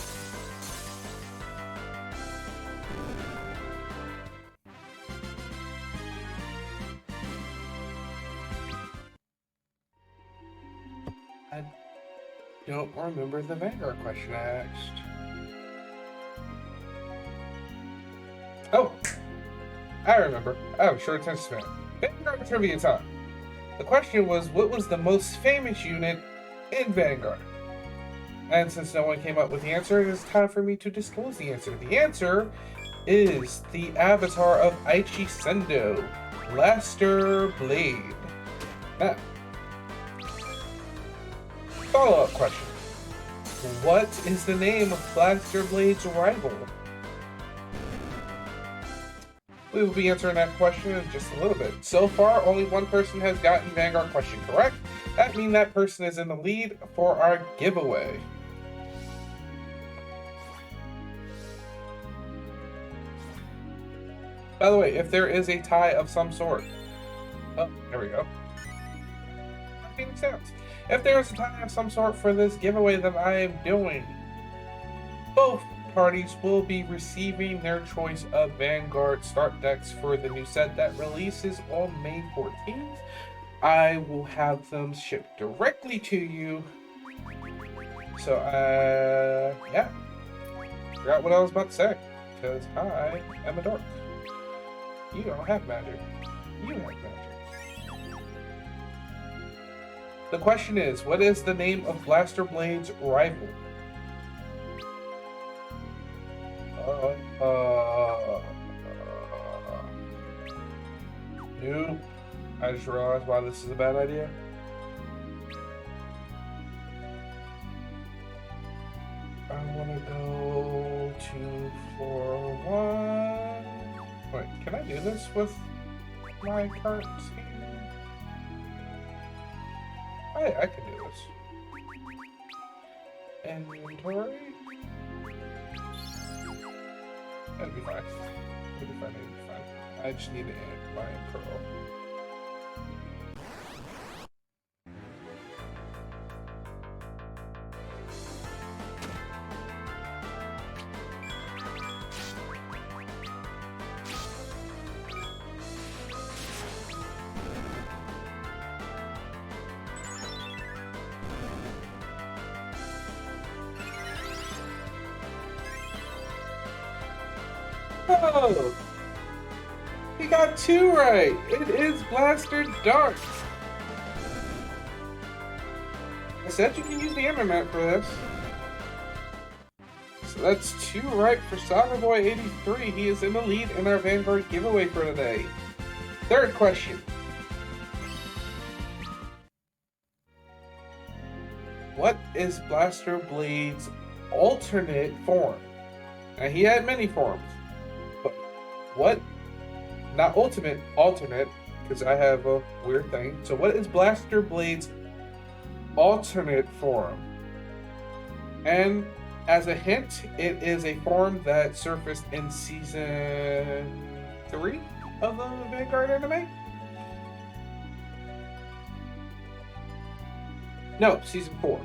Speaker 1: I don't remember the Vanguard question I asked. Oh, I remember. I have a short attention span. Vanguard trivia time. The question was, what was the most famous unit in Vanguard? And since no one came up with the answer, it is time for me to disclose the answer. The answer is the avatar of Aichi Sendo, Blaster Blade. Now, follow-up question. What is the name of Blaster Blade's rival? We will be answering that question in just a little bit. So far, only one person has gotten Vanguard question correct. That means that person is in the lead for our giveaway. By the way, if there is a tie of some sort... Oh, there we go. Phoenix sounds. If there is a tie of some sort for this giveaway that I am doing, both parties will be receiving their choice of Vanguard start decks for the new set that releases on May 14th. I will have them shipped directly to you. So, yeah. Forgot what I was about to say, because I am a dork. You don't have magic. You have magic. The question is, what is the name of Blaster Blade's rival? Nope. I just realized why this is a bad idea. I want to go to floor 1. Wait, can I do this with my current scheme? I can do this. Inventory? That'd be fine. It'd be fine, I just need to add my pearl. Oh! He got 2 right! It is Blaster Dark! I said you can use the internet for this. So that's 2 right for Cyberboy83. He is in the lead in our Vanguard giveaway for today. Third question. What is Blaster Blade's alternate form? Now, he had many forms. But what? Not ultimate, alternate, because I have a weird thing. So what is Blaster Blade's alternate form? And as a hint, it is a form that surfaced in season 3 of the Vanguard anime? No, season 4.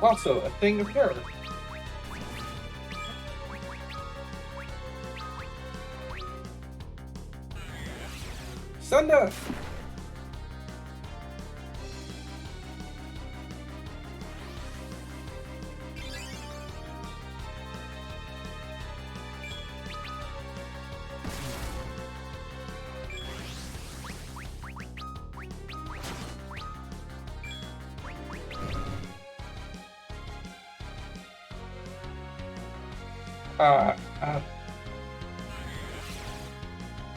Speaker 1: Also, a thing of terror. Sunda! Uh, uh,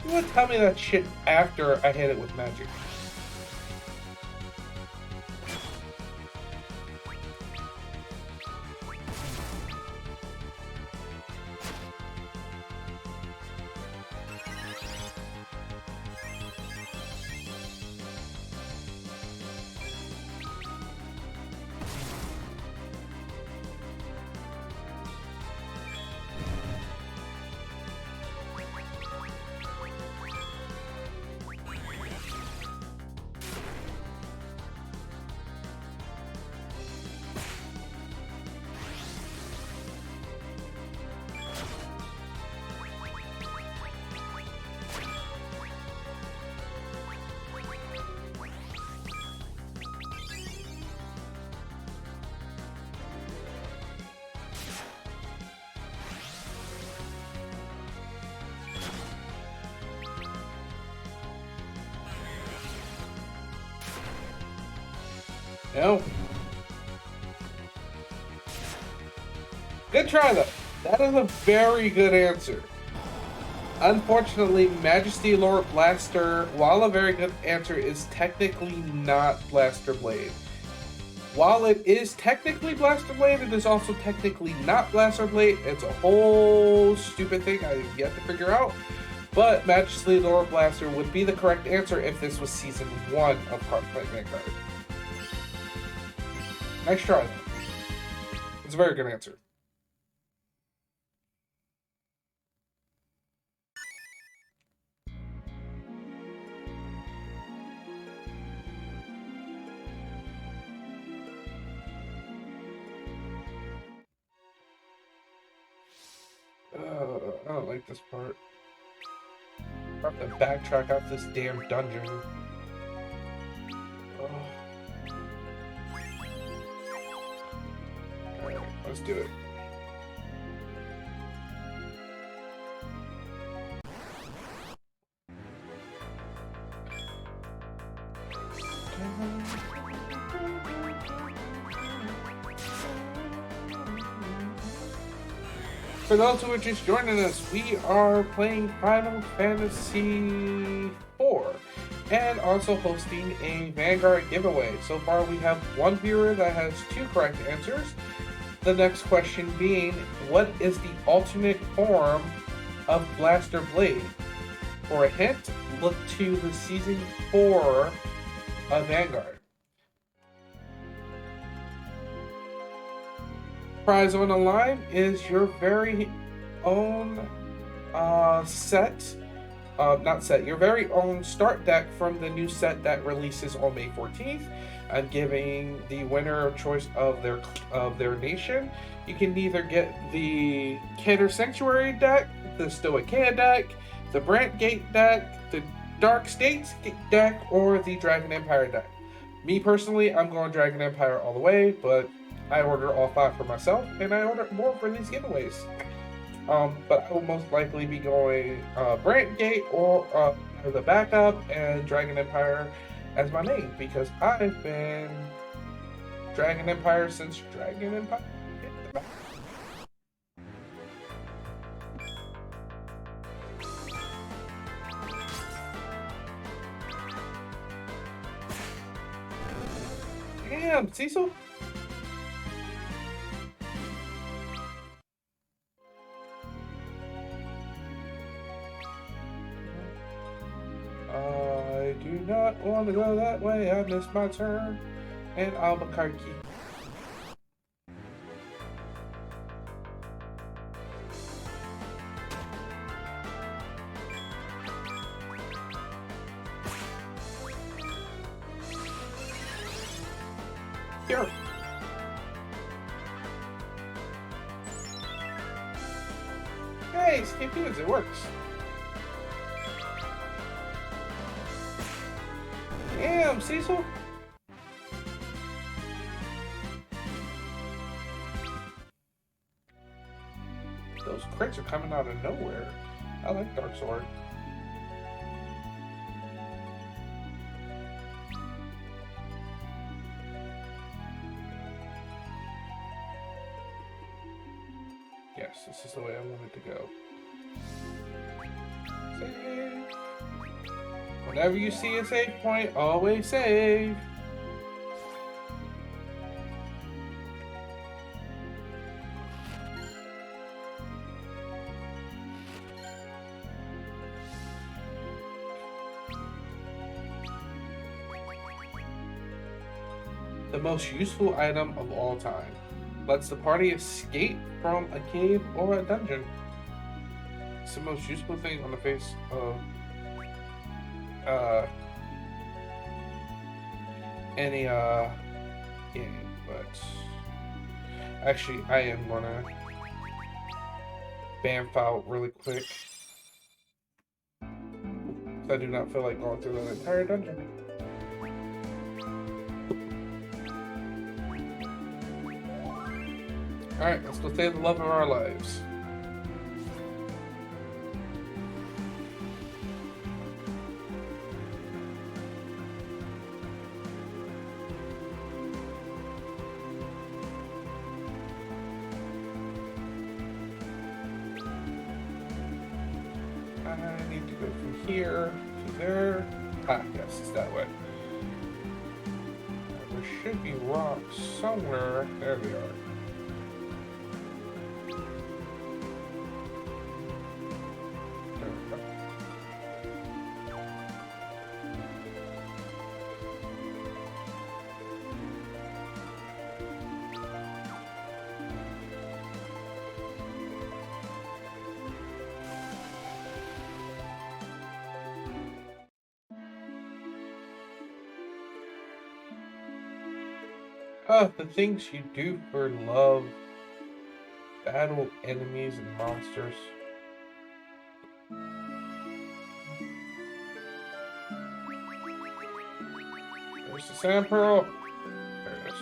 Speaker 1: you would tell me that shit after I hit it with magic. No. Good try, though. That is a very good answer. Unfortunately, Majesty Lord Blaster, while a very good answer, is technically not Blaster Blade. While it is technically Blaster Blade, it is also technically not Blaster Blade. It's a whole stupid thing I have yet to figure out. But Majesty Lord Blaster would be the correct answer if this was Season 1 of Cardfight Vanguard. Nice try, though. It's a very good answer. I don't like this part. I have to backtrack out this damn dungeon. Oh. Alright, let's do it. For those who are just joining us, we are playing Final Fantasy IV and also hosting a Vanguard giveaway. So far we have one viewer that has 2 correct answers. The next question being, what is the ultimate form of Blaster Blade? For a hint, look to the Season 4 of Vanguard. Prize on the line is your very own your very own start deck from the new set that releases on May 14th. I'm giving the winner of choice of their nation. You can either get the Cater Sanctuary deck, the Stoicheia deck, the Brant Gate deck, the Dark States deck, or the Dragon Empire deck. Me personally, I'm going Dragon Empire all the way, but I order all 5 for myself, and I order more for these giveaways. But I will most likely be going Brant Gate or the backup, and Dragon Empire as my main, because I've been Dragon Empire since Dragon Empire hit the back. Damn, Cecil. I do not want to go that way. I missed my turn in Albuquerque. cure. Hey, escape units, it works. Damn, Cecil. Those crits are coming out of nowhere. I like Dark Sword. Yes, this is the way I want it to go. Save. Whenever you see a save point, always save. The most useful item of all time. Lets the party escape from a cave or a dungeon. It's the most useful thing on the face of any game, but actually I am gonna bamf out really quick. I do not feel like going through that entire dungeon. Alright, let's go save the love of our lives. I need to go from here to there. Ah, yes, it's that way. There should be rocks somewhere. There they are. Oh, the things you do for love. Battle enemies and monsters. There's the sand pearl. There it is.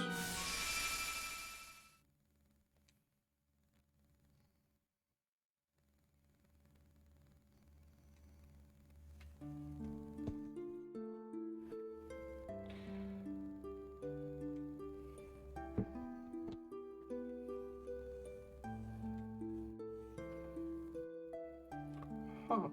Speaker 1: Huh.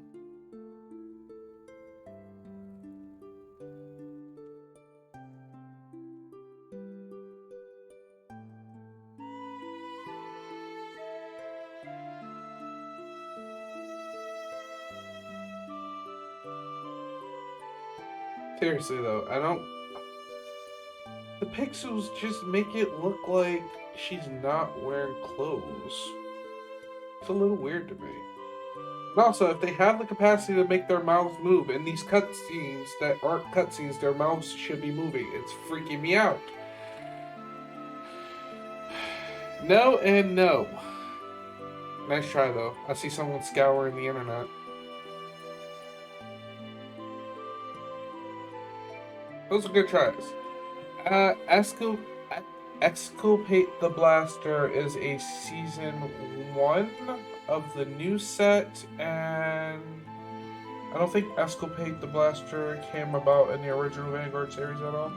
Speaker 1: Seriously though, I don't. The pixels just make it look like she's not wearing clothes. It's a little weird to me. And also, if they have the capacity to make their mouths move in these cutscenes that aren't cutscenes, their mouths should be moving. It's freaking me out. No and no. Nice try though. I see someone scouring the internet. Those are good tries. Exculpate the Blaster is a season 1 of the new set, and I don't think Exculpate the Blaster came about in the original Vanguard series at all.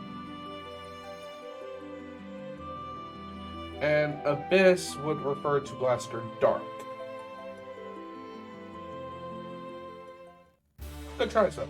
Speaker 1: And Abyss would refer to Blaster Dark. Good tries though.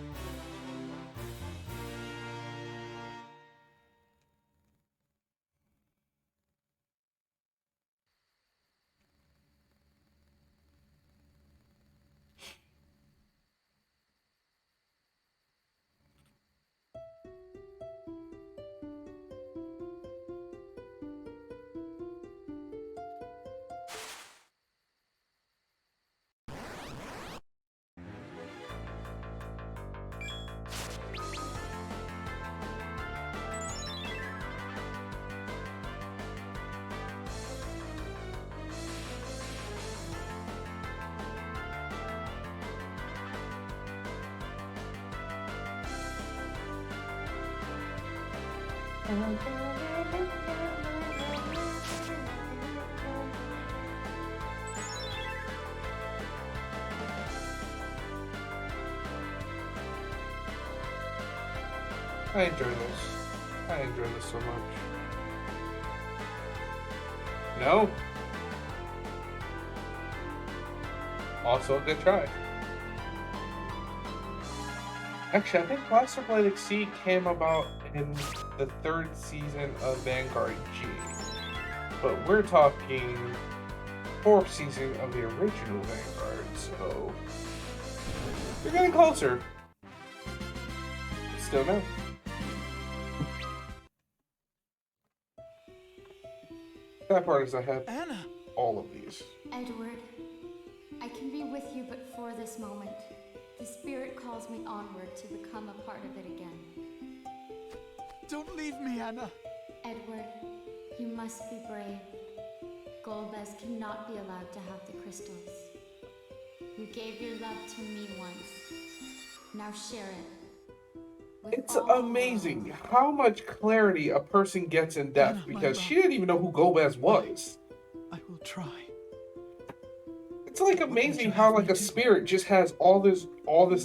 Speaker 1: I enjoy this. I enjoy this so much. No. Also a good try. Actually, I think Blaster Blade Exceed came about in the 3rd season of Vanguard G. But we're talking 4th season of the original Vanguard, so you're getting closer. Still no. That part is I have
Speaker 7: Anna!
Speaker 1: all of these.
Speaker 5: Edward, I can be with you but for this moment. The spirit calls me onward to become a part of it again.
Speaker 7: Don't leave me, Anna!
Speaker 5: Edward, you must be brave. Golbez cannot be allowed to have the crystals. You gave your love to me once. Now share it. with
Speaker 1: It's
Speaker 5: all the
Speaker 1: amazing
Speaker 5: world.
Speaker 1: how much clarity a person gets in death
Speaker 7: Anna, my
Speaker 1: because
Speaker 7: love.
Speaker 1: she didn't even know who Gomez was.
Speaker 7: I will try.
Speaker 1: It's like
Speaker 7: What would
Speaker 1: amazing
Speaker 7: you
Speaker 1: how
Speaker 7: have
Speaker 1: like
Speaker 7: me
Speaker 1: a
Speaker 7: do?
Speaker 1: spirit just has all this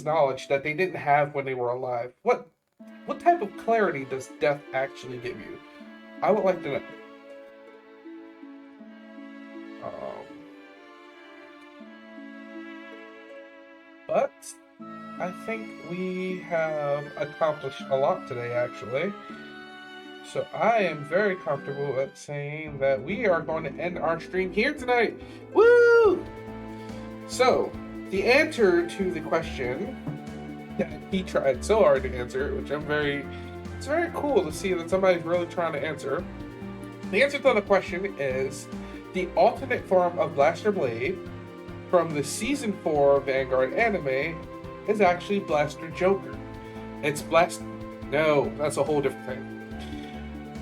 Speaker 1: knowledge that they didn't have when they were alive. What type of clarity does death actually give you? I would like to know. But I think we have accomplished a lot today, actually. So I am very comfortable at saying that we are going to end our stream here tonight. Woo! So, the answer to the question that he tried so hard to answer, which it's very cool to see that somebody's really trying to answer. The answer to the question is the alternate form of Blaster Blade from the Season 4 Vanguard anime is actually Blaster Joker. No, that's a whole different thing.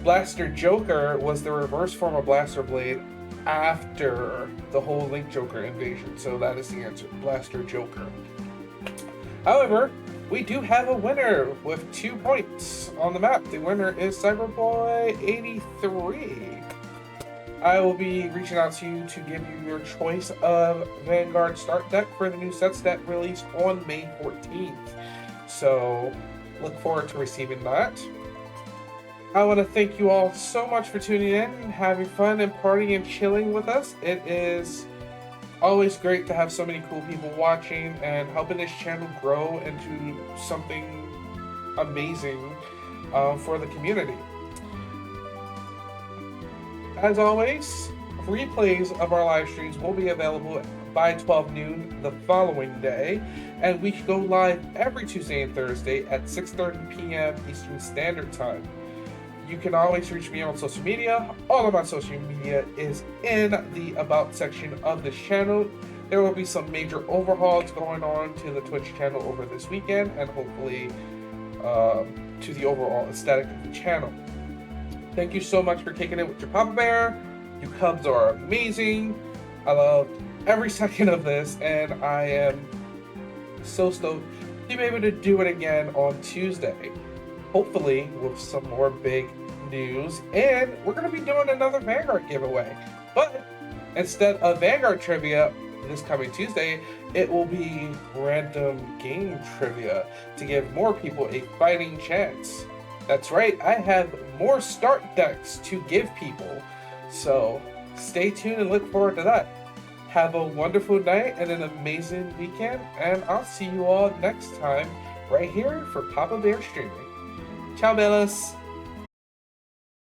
Speaker 1: Blaster Joker was the reverse form of Blaster Blade after the whole Link Joker invasion, so that is the answer, Blaster Joker. However, we do have a winner with 2 points on the map. The winner is Cyberboy83. I will be reaching out to you to give you your choice of Vanguard start deck for the new sets that released on May 14th. So, look forward to receiving that. I want to thank you all so much for tuning in and having fun and partying and chilling with us. It is always great to have so many cool people watching and helping this channel grow into something amazing for the community. As always, replays of our live streams will be available by 12 noon the following day, and we go live every Tuesday and Thursday at 6:30 p.m. Eastern Standard Time. You can always reach me on social media. All of my social media is in the About section of this channel. There will be some major overhauls going on to the Twitch channel over this weekend, and hopefully to the overall aesthetic of the channel. Thank you so much for kicking it with your Papa Bear. You Cubs are amazing. I loved every second of this, and I am so stoked to be able to do it again on Tuesday. Hopefully with some more big news, and we're going to be doing another Vanguard giveaway. But instead of Vanguard trivia this coming Tuesday, it will be random game trivia to give more people a fighting chance. That's right, I have more start decks to give people, so stay tuned and look forward to that. Have a wonderful night and an amazing weekend, and I'll see you all next time right here for Papa Bear Streaming. Ciao, Bellas!